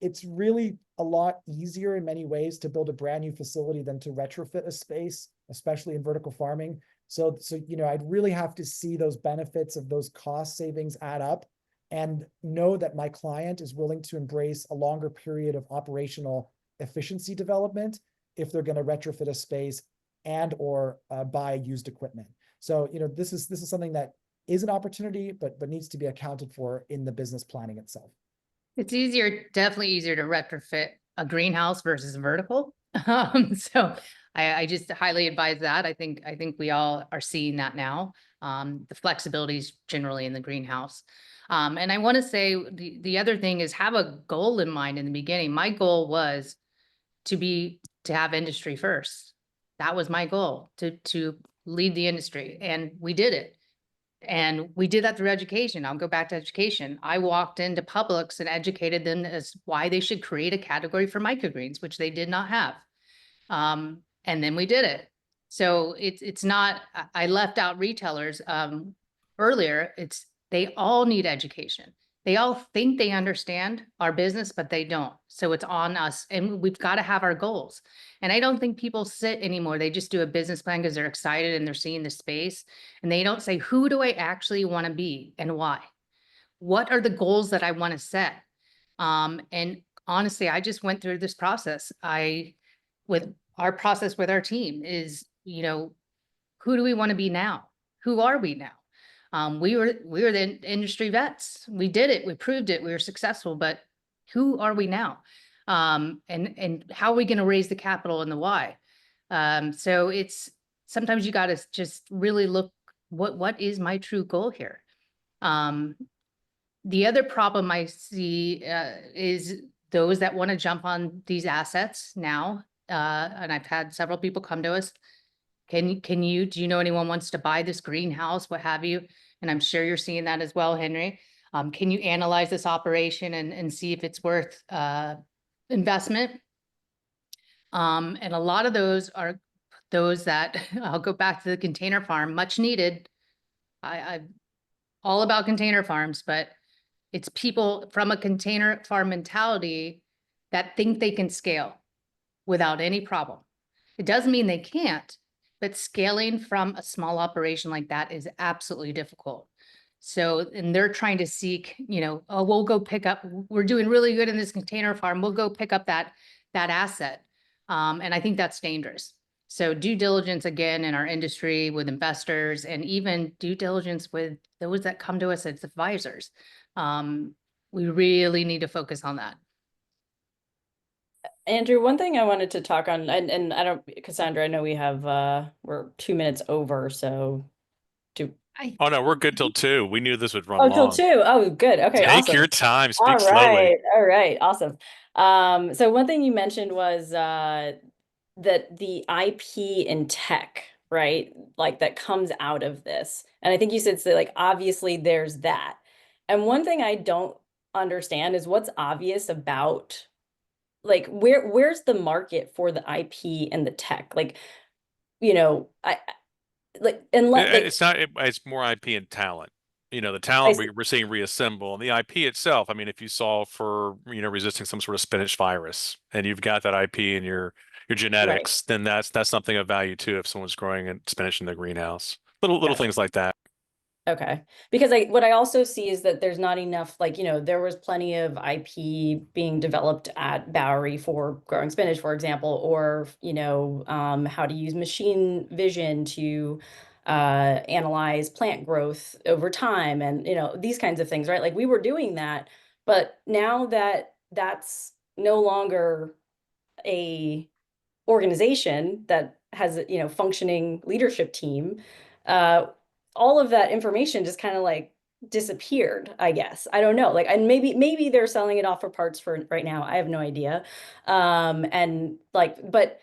It's really a lot easier in many ways to build a brand new facility than to retrofit a space, especially in vertical farming. So I'd really have to see those benefits of those cost savings add up and know that my client is willing to embrace a longer period of operational efficiency development if they're going to retrofit a space and or buy used equipment. So this is something that is an opportunity, but needs to be accounted for in the business planning itself. It's definitely easier to retrofit a greenhouse versus vertical. So I just highly advise that. I think we all are seeing that now. The flexibility is generally in the greenhouse. And I want to say the other thing is have a goal in mind in the beginning. My goal was to have industry first. That was my goal, to lead the industry, and we did it. And we did that through education. I'll go back to education. I walked into Publix and educated them as why they should create a category for microgreens, which they did not have. And then we did it. So it's not, I left out retailers earlier. They all need education. They all think they understand our business, but they don't. So it's on us, and we've got to have our goals. And I don't think people sit anymore. They just do a business plan because they're excited and they're seeing the space, and they don't say, who do I actually want to be and why? What are the goals that I want to set? And honestly, I just went through this process. With our process with our team is, who do we want to be now? Who are we now? We were the industry vets. We did it. We proved it. We were successful, but who are we now? And how are we going to raise the capital and the why? So sometimes you got to just really look, what is my true goal here? The other problem I see is those that want to jump on these assets now. And I've had several people come to us. Do you know anyone wants to buy this greenhouse, what have you? And I'm sure you're seeing that as well, Henry. Can you analyze this operation and see if it's worth investment? And a lot of those are those that I'll go back to the container farm, much needed. I'm all about container farms, but it's people from a container farm mentality that think they can scale without any problem. It doesn't mean they can't, but scaling from a small operation like that is absolutely difficult. So, and they're trying to seek, oh, we'll go pick up, we're doing really good in this container farm. We'll go pick up that asset. And I think that's dangerous. So due diligence, again, in our industry with investors and even due diligence with those that come to us as advisors. We really need to focus on that. Andrew, one thing I wanted to talk on, and I don't, Cassandra, I know we have, we're 2 minutes over, so do. Oh no, we're good till 2. We knew this would run Oh, till long. 2. Oh, good. Okay, Take awesome. your time. All Speak slowly. right. All right. Awesome. So one thing you mentioned was that the IP in tech, right? Like that comes out of this. And I think you said, so like, obviously there's that. And one thing I don't understand is what's obvious about, like, where's the market for the IP and the tech? Like, I like, unless like, It's not. It's more IP and talent. The I talent see. we're seeing reassemble, and the IP itself. I mean, if you saw for resisting some sort of spinach virus, and you've got that IP in your Right. genetics, then that's something of value too. If someone's growing spinach in their greenhouse, little Gotcha. things like that. Okay. Because what I also see is that there's not enough, like, there was plenty of IP being developed at Bowery for growing spinach, for example, or, how to use machine vision to analyze plant growth over time and, these kinds of things, right? Like we were doing that, but now that that's no longer a organization that has a functioning leadership team, uh all of that information just kind of like disappeared, I guess. I don't know, like, and maybe they're selling it off for parts for right now, I have no idea. And like, but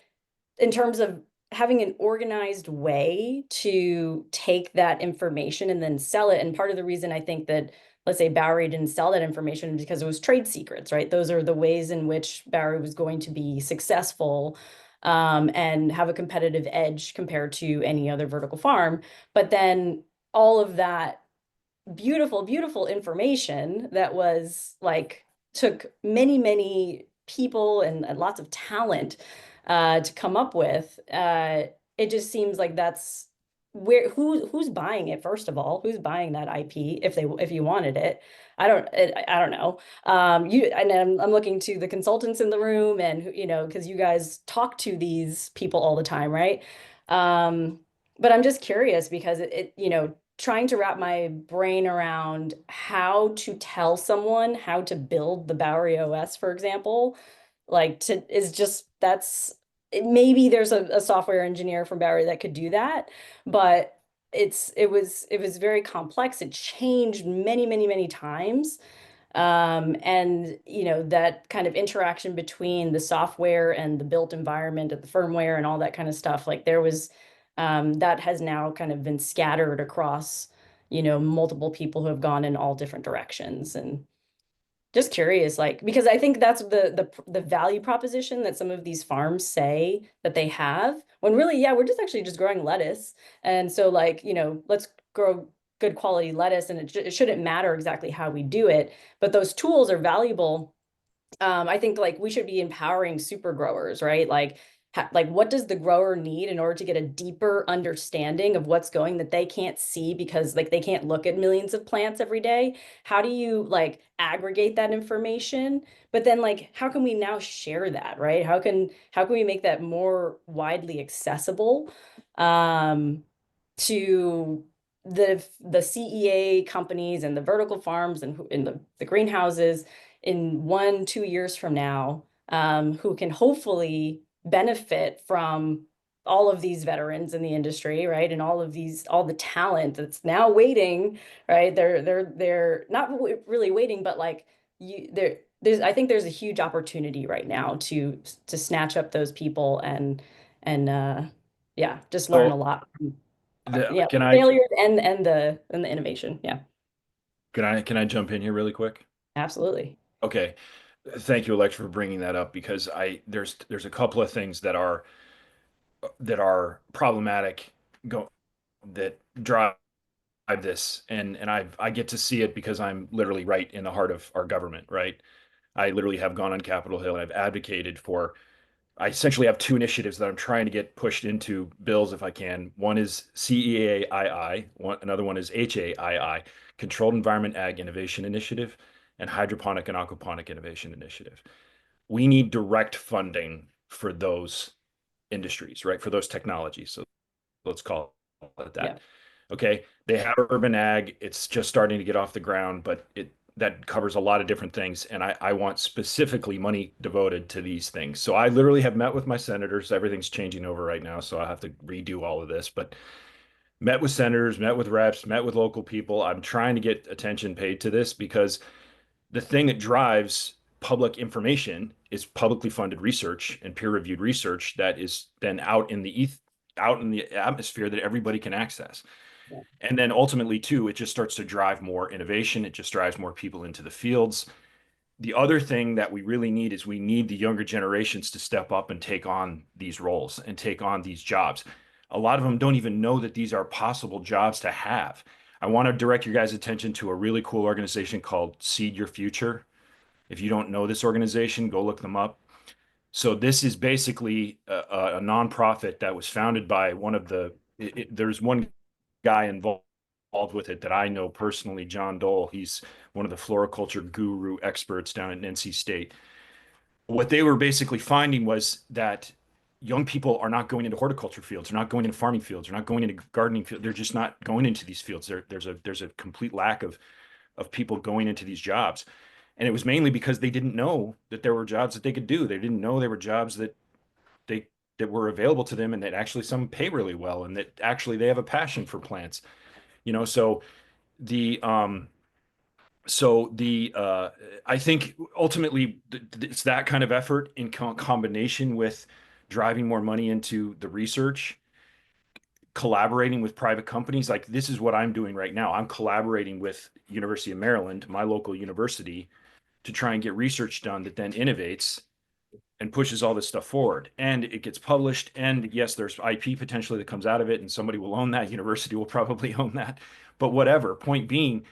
in terms of having an organized way to take that information and then sell it, and part of the reason I think that, let's say, Bowery didn't sell that information because it was trade secrets, right? Those are the ways in which Bowery was going to be successful, and have a competitive edge compared to any other vertical farm. But then all of that beautiful, beautiful information that was like, took many people and lots of talent to come up with. It just seems like that's who's buying it, first of all, who's buying that IP if you wanted it. I don't know. I'm looking to the consultants in the room, and because you guys talk to these people all the time, right? But I'm just curious because trying to wrap my brain around how to tell someone how to build the Bowery OS, for example, like maybe there's a software engineer from Bowery that could do that, but it was very complex. It changed many times. And that kind of interaction between the software and the built environment and the firmware and all that kind of stuff, like there was that has now kind of been scattered across multiple people who have gone in all different directions. And just curious, like, because I think that's the value proposition that some of these farms say that they have, when really, yeah, we're just growing lettuce. And so, like, let's grow good quality lettuce, and it shouldn't matter exactly how we do it, but those tools are valuable. I think, like, we should be empowering super growers, right? Like, what does the grower need in order to get a deeper understanding of what's going that they can't see because, like, they can't look at millions of plants every day? How do you, like, aggregate that information? But then, like, how can we now share that, right? How can we make that more widely accessible to the CEA companies and the vertical farms and in the greenhouses in 1-2 years from now, who can hopefully benefit from all of these veterans in the industry, right? And all the talent that's now waiting, right? They're not really waiting, but like I think there's a huge opportunity right now to snatch up those people and yeah, just learn a lot from yeah, Can failures and the innovation. Yeah, I jump in here really quick? absolutely. Okay. Thank you, Alexa, for bringing that up, because there's a couple of things that are problematic that drive this, and I get to see it because I'm literally right in the heart of our government, right? I literally have gone on Capitol Hill and I've advocated for. I essentially have two initiatives that I'm trying to get pushed into bills if I can. One is CEAII, another one is HAII, Controlled Environment Ag Innovation Initiative, and Hydroponic and Aquaponic Innovation Initiative. We need direct funding for those industries, right? For those technologies. So let's call it that. Yeah. Okay. They have urban ag. It's just starting to get off the ground, but that covers a lot of different things. And I want specifically money devoted to these things. So I literally have met with my senators. Everything's changing over right now, so I have to redo all of this, but met with senators, met with reps, met with local people. I'm trying to get attention paid to this because the thing that drives public information is publicly funded research and peer-reviewed research that is then out in the atmosphere that everybody can access. Yeah. And then ultimately, too, it just starts to drive more innovation. It just drives more people into the fields. The other thing that we really need is we need the younger generations to step up and take on these roles and take on these jobs. A lot of them don't even know that these are possible jobs to have. I want to direct your guys' attention to a really cool organization called Seed Your Future. If you don't know this organization, go look them up. So this is basically a nonprofit that was founded by one of there's one guy involved with it that I know personally, John Dole. He's one of the floriculture guru experts down at NC State. What they were basically finding was that young people are not going into horticulture fields, they're not going into farming fields, they're not going into gardening fields, they're just not going into these fields. There's a complete lack of people going into these jobs. And it was mainly because they didn't know that there were jobs that they could do. They didn't know there were jobs that were available to them and that actually some pay really well and that actually they have a passion for plants. So I think ultimately it's that kind of effort in combination with driving more money into the research, collaborating with private companies. Like this is what I'm doing right now. I'm collaborating with University of Maryland, my local university, to try and get research done that then innovates and pushes all this stuff forward, and it gets published. And yes, there's IP potentially that comes out of it, and somebody will own that. University will probably own that, but whatever. Point being,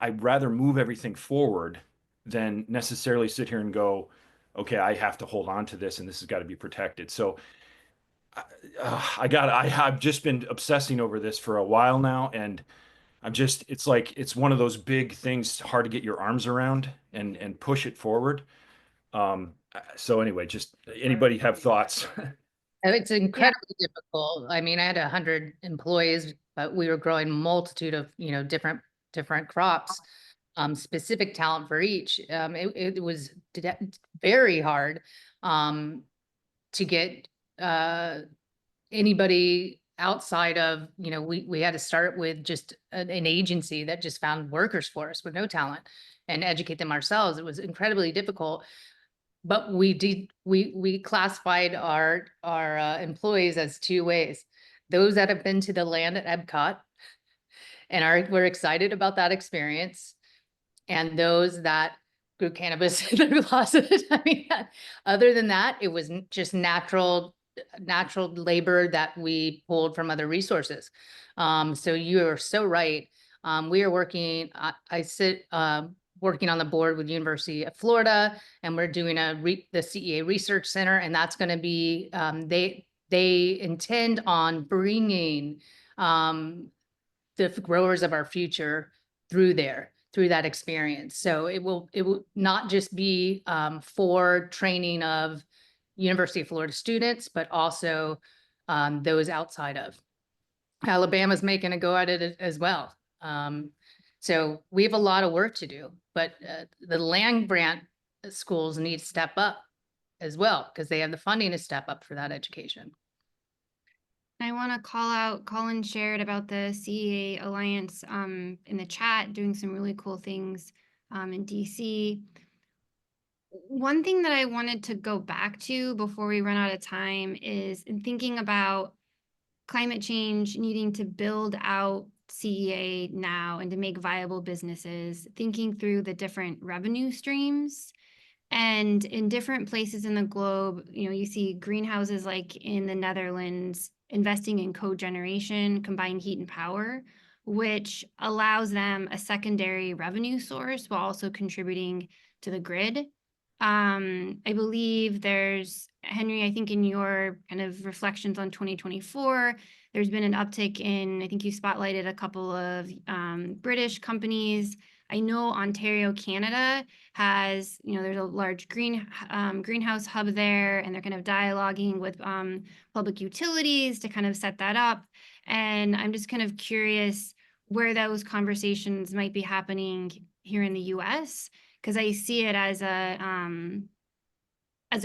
I'd rather move everything forward than necessarily sit here and go, okay, I have to hold on to this and this has got to be protected. So I've just been obsessing over this for a while now, and it's like it's one of those big things hard to get your arms around and push it forward. So anyway, just anybody have thoughts? It's incredibly difficult. I mean, I had 100 employees, but we were growing multitude of, different crops, specific talent for each. It was very hard to get anybody outside of, we had to start with just an agency that just found workers for us with no talent and educate them ourselves. It was incredibly difficult. But we classified our employees as two ways. Those that have been to the land at Epcot and were excited about that experience, and those that grew cannabis in their closet. I mean, other than that, it was just natural labor that we pulled from other resources. So you are so right. We are working, I sit working on the board with University of Florida, and we're doing the CEA Research Center, and that's going to be, they intend on bringing the growers of our future through that experience. So it will not just be for training of University of Florida students, but also those outside of. Alabama's making a go at it as well. So we have a lot of work to do, but the land grant schools need to step up as well because they have the funding to step up for that education. I want to call out, Colin shared about the CEA Alliance in the chat, doing some really cool things in DC. One thing that I wanted to go back to before we run out of time is in thinking about climate change needing to build out CEA now and to make viable businesses, thinking through the different revenue streams. And in different places in the globe, you see greenhouses like in the Netherlands investing in cogeneration, combined heat and power, which allows them a secondary revenue source while also contributing to the grid. I believe there's, Henry, I think in your kind of reflections on 2024, there's been an uptick in, I think you spotlighted a couple of British companies. I know Ontario, Canada has, there's a large greenhouse hub there, and they're kind of dialoguing with public utilities to kind of set that up. And I'm just kind of curious where those conversations might be happening here in the US, because I see it as a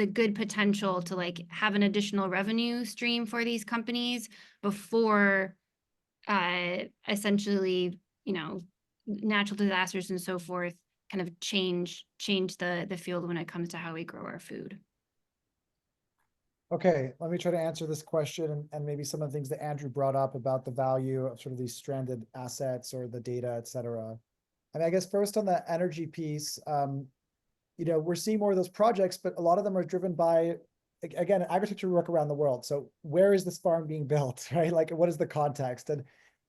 good potential to like have an additional revenue stream for these companies before essentially, natural disasters and so forth kind of change the field when it comes to how we grow our food. Okay, let me try to answer this question and maybe some of the things that Andrew brought up about the value of sort of these stranded assets or the data, et cetera. I mean, I guess first on the energy piece, we're seeing more of those projects, but a lot of them are driven by, again, agriculture work around the world. So where is this farm being built, right? Like, what is the context?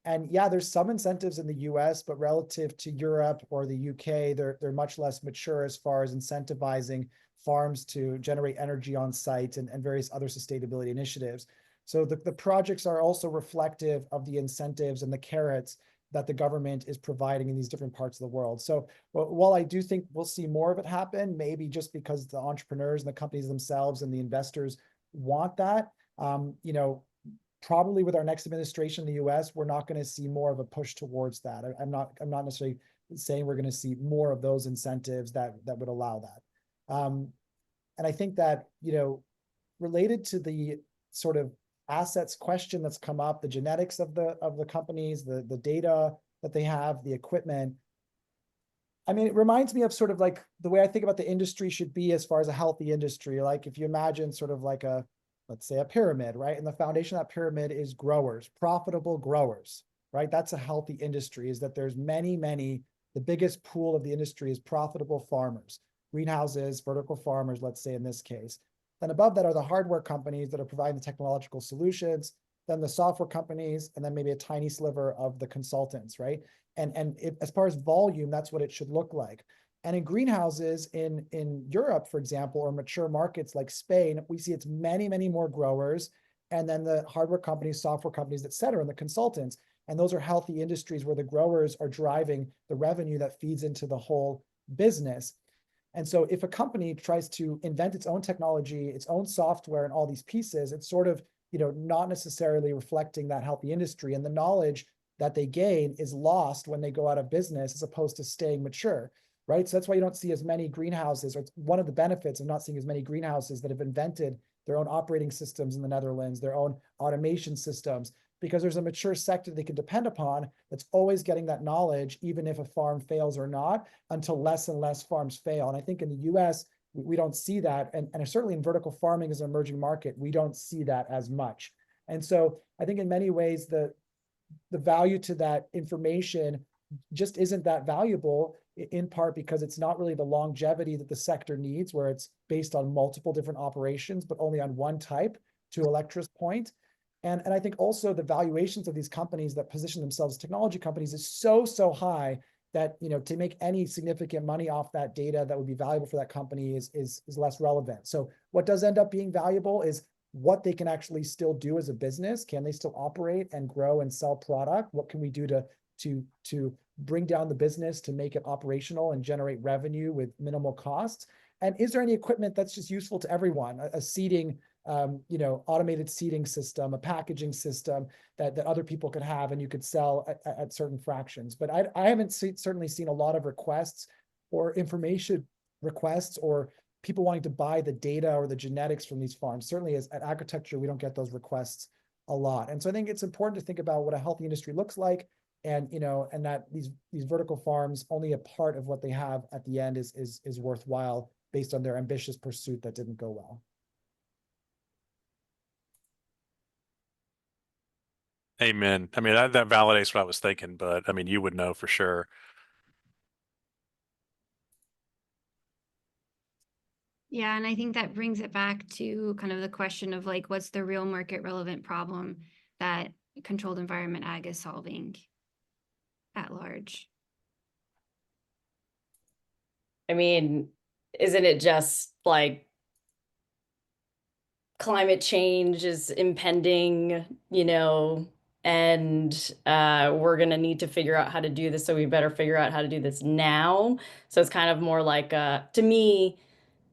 And yeah, there's some incentives in the US, but relative to Europe or the UK, they're much less mature as far as incentivizing farms to generate energy on site and various other sustainability initiatives. So the projects are also reflective of the incentives and the carrots that the government is providing in these different parts of the world. So while I do think we'll see more of it happen, maybe just because the entrepreneurs and the companies themselves and the investors want that, probably with our next administration in the US, we're not going to see more of a push towards that. I'm not necessarily saying we're going to see more of those incentives that would allow that. And I think that, related to the sort of assets question that's come up, the genetics of the companies, the data that they have, the equipment. I mean, it reminds me of sort of like the way I think about the industry should be as far as a healthy industry. Like if you imagine sort of like let's say a pyramid, right? And the foundation of that pyramid is growers, profitable growers, right? That's a healthy industry, is that there's many, the biggest pool of the industry is profitable farmers, greenhouses, vertical farmers, let's say in this case. Then above that are the hardware companies that are providing the technological solutions, then the software companies, and then maybe a tiny sliver of the consultants, right? And as far as volume, that's what it should look like. And in greenhouses in Europe, for example, or mature markets like Spain, we see it's many, more growers, and then the hardware companies, software companies, et cetera, and the consultants. And those are healthy industries where the growers are driving the revenue that feeds into the whole business. And so if a company tries to invent its own technology, its own software, and all these pieces, it's sort of, not necessarily reflecting that healthy industry. And the knowledge that they gain is lost when they go out of business as opposed to staying mature, right? So that's why you don't see as many greenhouses, or it's one of the benefits of not seeing as many greenhouses that have invented their own operating systems in the Netherlands, their own automation systems, because there's a mature sector they can depend upon that's always getting that knowledge, even if a farm fails or not, until less and less farms fail. And I think in the US, we don't see that. And certainly in vertical farming as an emerging market, we don't see that as much. And so I think in many ways, the value to that information just isn't that valuable, in part because it's not really the longevity that the sector needs, where it's based on multiple different operations, but only on one type, to Electra's point. And I think also the valuations of these companies that position themselves as technology companies is so high that, to make any significant money off that data that would be valuable for that company is less relevant. So what does end up being valuable is what they can actually still do as a business. Can they still operate and grow and sell product? What can we do to bring down the business, to make it operational and generate revenue with minimal costs? And is there any equipment that's just useful to everyone? A seeding, automated seeding system, a packaging system that other people could have and you could sell at certain fractions. But I haven't certainly seen a lot of requests or information requests or people wanting to buy the data or the genetics from these farms. Certainly as at Agritecture, we don't get those requests a lot. And so I think it's important to think about what a healthy industry looks like, and and that these vertical farms, only a part of what they have at the end is worthwhile based on their ambitious pursuit that didn't go well. Amen. I mean, that validates what I was thinking, but I mean, you would know for sure. Yeah, and I think that brings it back to kind of the question of like, what's the real market relevant problem that controlled environment ag is solving at large? I mean, isn't it just like climate change is impending, and we're going to need to figure out how to do this. So we better figure out how to do this now. So it's kind of more like, to me,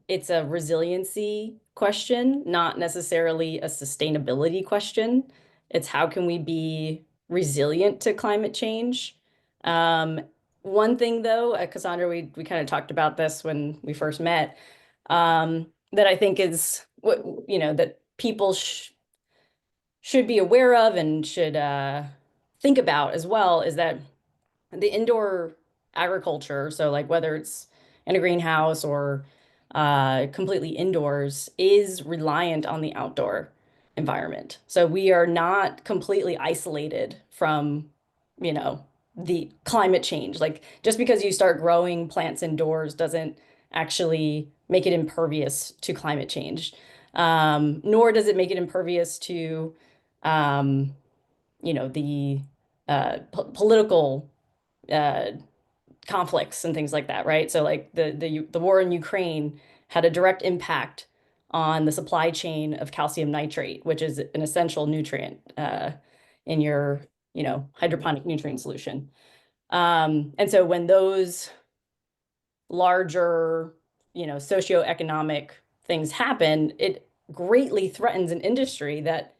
it's a resiliency question, not necessarily a sustainability question. It's how can we be resilient to climate change? One thing though, Cassandra, we kind of talked about this when we first met, that I think is what, that people should be aware of and should think about as well, is that the indoor agriculture, so like whether it's in a greenhouse or completely indoors, is reliant on the outdoor environment. So we are not completely isolated from, the climate change. Like just because you start growing plants indoors doesn't actually make it impervious to climate change. Nor does it make it impervious to, the political conflicts and things like that, right? So like the war in Ukraine had a direct impact on the supply chain of calcium nitrate, which is an essential nutrient in your, hydroponic nutrient solution. And so when those larger, socioeconomic things happen, it greatly threatens an industry that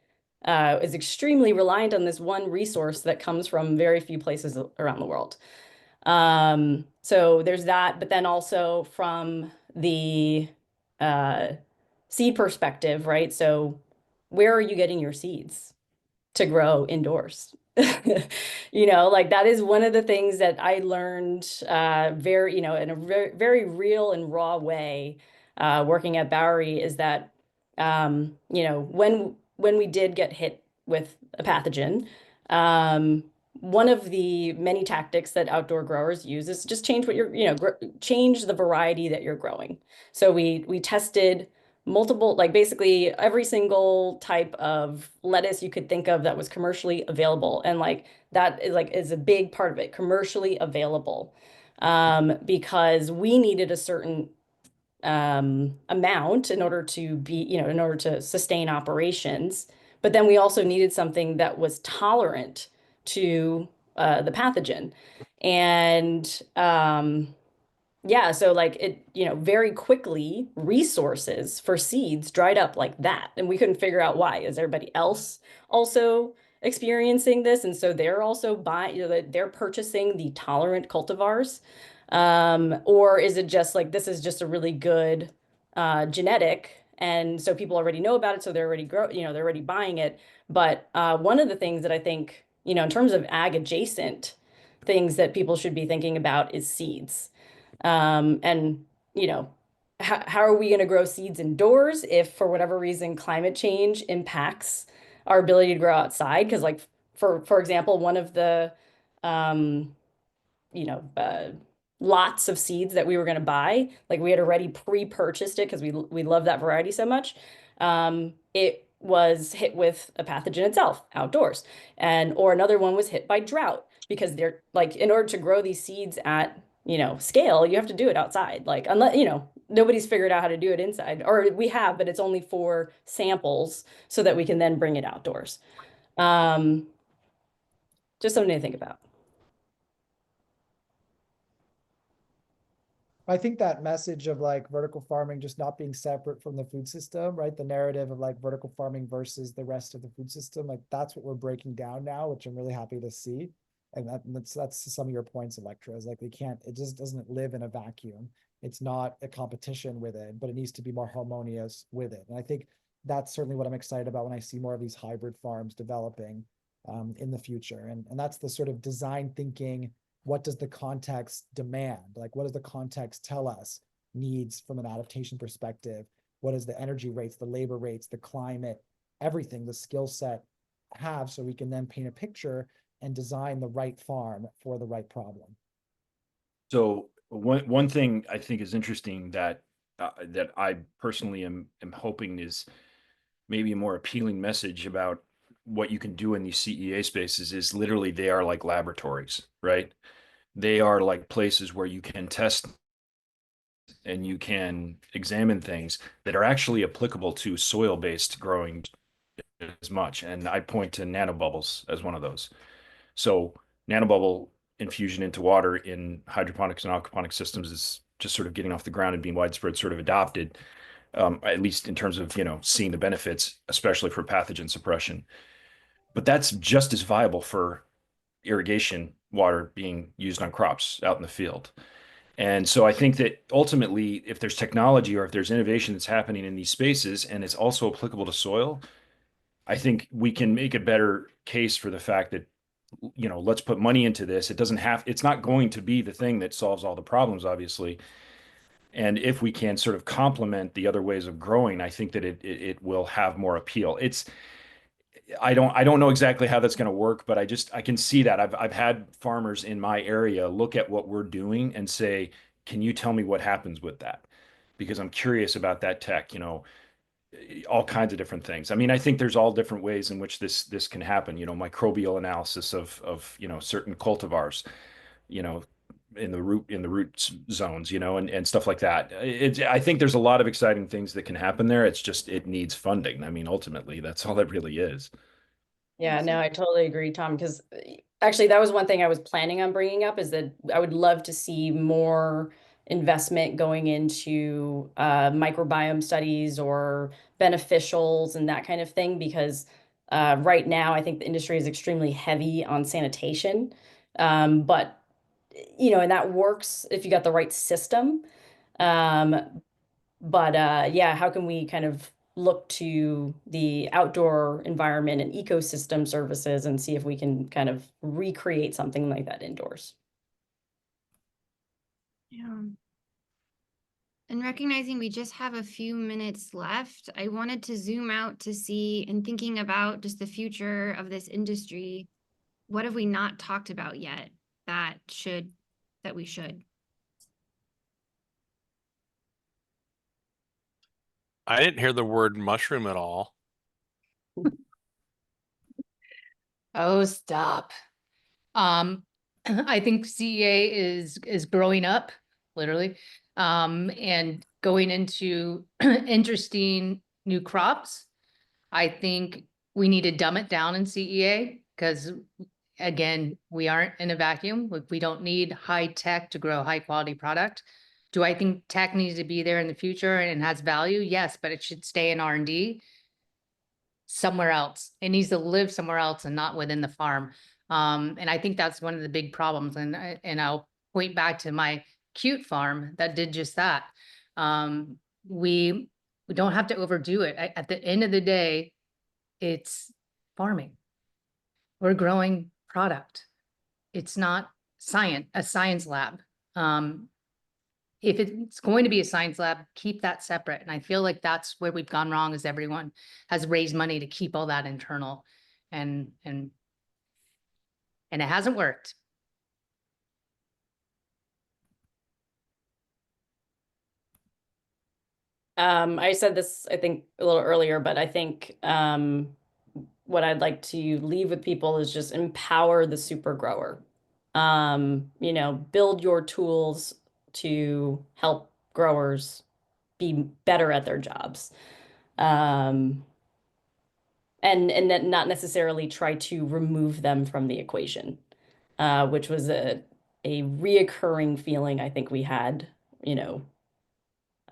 is extremely reliant on this one resource that comes from very few places around the world. So there's that, but then also from the seed perspective, right? So where are you getting your seeds to grow indoors? Like that is one of the things that I learned very, in a very, very real and raw way working at Bowery, is that, when we did get hit with a pathogen, one of the many tactics that outdoor growers use is just change what you're, change the variety that you're growing. So we tested multiple, like basically every single type of lettuce you could think of that was commercially available. And like that is a big part of it, commercially available, because we needed a certain amount in order to be, in order to sustain operations. But then we also needed something that was tolerant to the pathogen. And yeah, so like it, very quickly resources for seeds dried up like that. And we couldn't figure out why. Is everybody else also experiencing this? And so they're also buying, they're purchasing the tolerant cultivars. Or is it just like, this is just a really good genetic, and so people already know about it, so they're already they're already buying it. But one of the things that I think, in terms of ag adjacent things that people should be thinking about is seeds. And how are we going to grow seeds indoors if for whatever reason climate change impacts our ability to grow outside? Because like for example, one of the lots of seeds that we were going to buy, like we had already pre-purchased it because we love that variety so much. It was hit with a pathogen itself outdoors, or another one was hit by drought, because they're like, in order to grow these seeds at scale, you have to do it outside. Like unless nobody's figured out how to do it inside, or we have, but it's only for samples so that we can then bring it outdoors. Just something to think about. I think that message of like vertical farming just not being separate from the food system, right? The narrative of like vertical farming versus the rest of the food system, like that's what we're breaking down now, which I'm really happy to see. And that's some of your points, Electra, is like it just doesn't live in a vacuum. It's not a competition with it, but it needs to be more harmonious with it. And I think that's certainly what I'm excited about when I see more of these hybrid farms developing in the future. And that's the sort of design thinking. What does the context demand? Like, what does the context tell us needs from an adaptation perspective? What is the energy rates, the labor rates, the climate, everything, the skill set have, so we can then paint a picture and design the right farm for the right problem. So one thing I think is interesting that that I personally am hoping is maybe a more appealing message about what you can do in these CEA spaces is literally they are like laboratories, right? They are like places where you can test and you can examine things that are actually applicable to soil-based growing as much. And I point to nanobubbles as one of those. So nanobubble infusion into water in hydroponics and aquaponics systems is just sort of getting off the ground and being widespread sort of adopted, at least in terms of, seeing the benefits, especially for pathogen suppression. But that's just as viable for irrigation water being used on crops out in the field. And so I think that ultimately, if there's technology or if there's innovation that's happening in these spaces and it's also applicable to soil, I think we can make a better case for the fact that, let's put money into this. It's not going to be the thing that solves all the problems, obviously. And if we can sort of complement the other ways of growing, I think that it will have more appeal. I don't know exactly how that's going to work, but I can see that. I've had farmers in my area look at what we're doing and say, "Can you tell me what happens with that?" Because I'm curious about that tech, all kinds of different things. I mean, I think there's all different ways in which this can happen, microbial analysis of certain cultivars, you know, in the root zones, and stuff like that. I think there's a lot of exciting things that can happen there. It's just it needs funding. I mean, ultimately, that's all it really is. Yeah, no, I totally agree, Tom, because actually that was one thing I was planning on bringing up is that I would love to see more investment going into microbiome studies or beneficials and that kind of thing, because right now I think the industry is extremely heavy on sanitation. But, and that works if you got the right system. But yeah, how can we kind of look to the outdoor environment and ecosystem services and see if we can kind of recreate something like that indoors? Yeah. And recognizing we just have a few minutes left, I wanted to zoom out to see, in thinking about just the future of this industry, what have we not talked about yet that we should? I didn't hear the word mushroom at all. Oh, stop. I think CEA is growing up, literally, and going into interesting new crops. I think we need to dumb it down in CEA because, again, we aren't in a vacuum. We don't need high tech to grow high quality product. Do I think tech needs to be there in the future and has value? Yes, but it should stay in R&D somewhere else. It needs to live somewhere else and not within the farm. And I think that's one of the big problems. And I'll point back to my cute farm that did just that. We don't have to overdo it. At the end of the day, it's farming. We're growing product. It's not a science lab. If it's going to be a science lab, keep that separate. And I feel like that's where we've gone wrong, is everyone has raised money to keep all that internal, and it hasn't worked. I said this, I think, a little earlier, but I think what I'd like to leave with people is just empower the super grower. Build your tools to help growers be better at their jobs. And not necessarily try to remove them from the equation, which was a reoccurring feeling I think we had,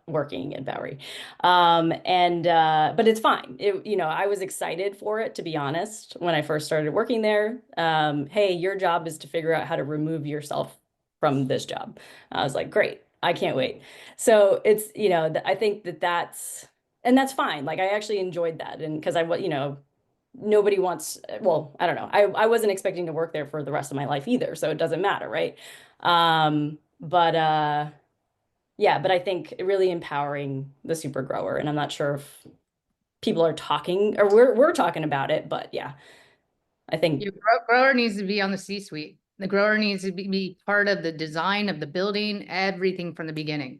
working at Bowery. But it's fine. I was excited for it, to be honest, when I first started working there. Hey, your job is to figure out how to remove yourself from this job. I was like, great, I can't wait. So it's, I think that's fine. Like, I actually enjoyed that. And because nobody wants, well, I don't know. I wasn't expecting to work there for the rest of my life either. So it doesn't matter, right? Yeah, but I think really empowering the super grower, and I'm not sure if people are talking or we're talking about it, but yeah, I think Your grower needs to be on the C-suite. The grower needs to be part of the design of the building, everything from the beginning.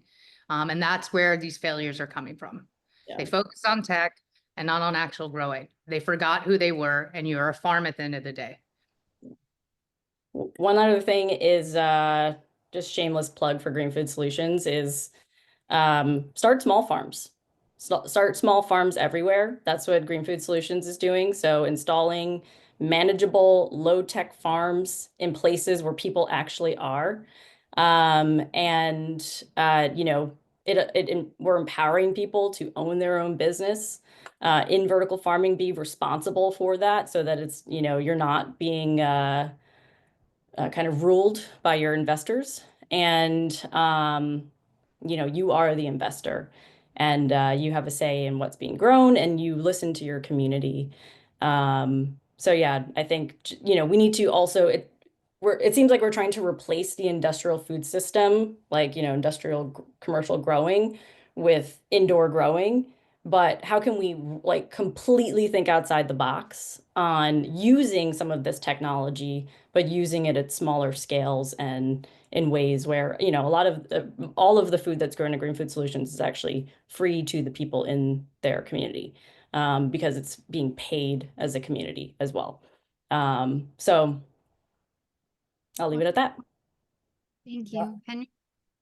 And that's where these failures are coming from. Yeah. They focus on tech and not on actual growing. They forgot who they were, and you're a farm at the end of the day. One other thing is just shameless plug for Green Food Solutions is start small farms. start small farms everywhere. That's what Green Food Solutions is doing. So installing manageable, low-tech farms in places where people actually are. You know, we're empowering people to own their own business in vertical farming, be responsible for that so that it's, you know, you're not being kind of ruled by your investors. And, you know, you are the investor and you have a say in what's being grown and you listen to your community. So yeah, I think, you know, we need to also, it seems like we're trying to replace the industrial food system, like, you know, industrial commercial growing with indoor growing. But how can we like completely think outside the box on using some of this technology, but using it at smaller scales and in ways where, you know, a lot of all of the food that's grown at Green Food Solutions is actually free to the people in their community because it's being paid as a community as well. So I'll leave it at that. Thank Yeah. you. Henry?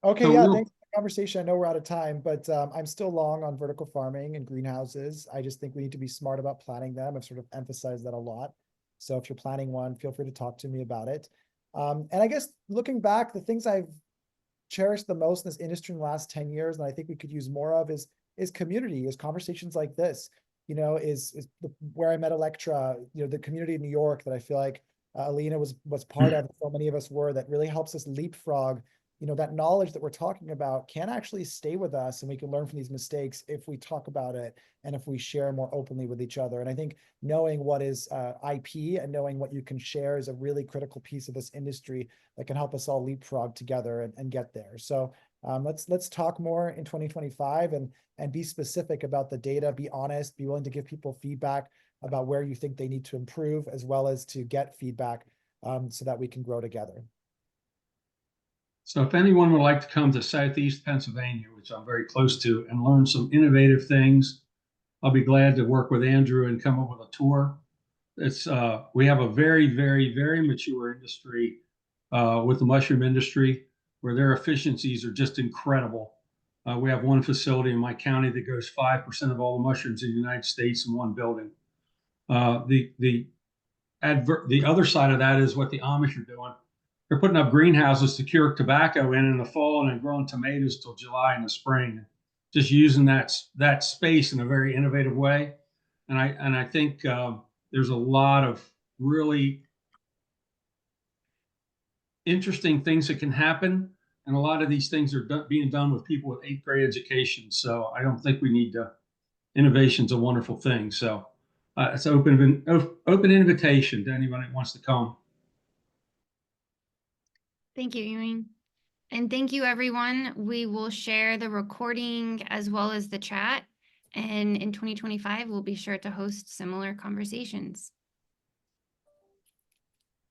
Okay, So yeah, real- thanks for the conversation. I know we're out of time, but I'm still long on vertical farming and greenhouses. I just think we need to be smart about planning them. I've sort of emphasized that a lot. So if you're planning one, feel free to talk to me about it. And I guess looking back, the things I've cherished the most in this industry in the last 10 years, and I think we could use more of is community, is conversations like this, you know, where I met Electra, you know, the community in New York that I feel like Alina was part of, so many of us were, that really helps us leapfrog. You know, that knowledge that we're talking about can actually stay with us and we can learn from these mistakes if we talk about it and if we share more openly with each other. And I think knowing what is IP and knowing what you can share is a really critical piece of this industry that can help us all leapfrog together and get there. So let's talk more in 2025 and be specific about the data, be honest, be willing to give people feedback about where you think they need to improve, as well as to get feedback so that we can grow together. So if anyone would like to come to Southeast Pennsylvania, which I'm very close to, and learn some innovative things, I'll be glad to work with Andrew and come up with a tour. We have a very, very, very mature industry with the mushroom industry where their efficiencies are just incredible. We have one facility in my county that grows 5% of all the mushrooms in the United States in one building. The other side of that is what the Amish are doing. They're putting up greenhouses to cure tobacco in the fall and then growing tomatoes till July in the spring. Just using that space in a very innovative way. And I think there's a lot of really interesting things that can happen. And a lot of these things are being done with people with 8th grade education. So I don't think we need to. Innovation's a wonderful thing. So it's open invitation to anyone that wants to come. Thank you, Ewing. And thank you, everyone. We will share the recording as well as the chat. And in 2025, we'll be sure to host similar conversations.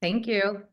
Thank you.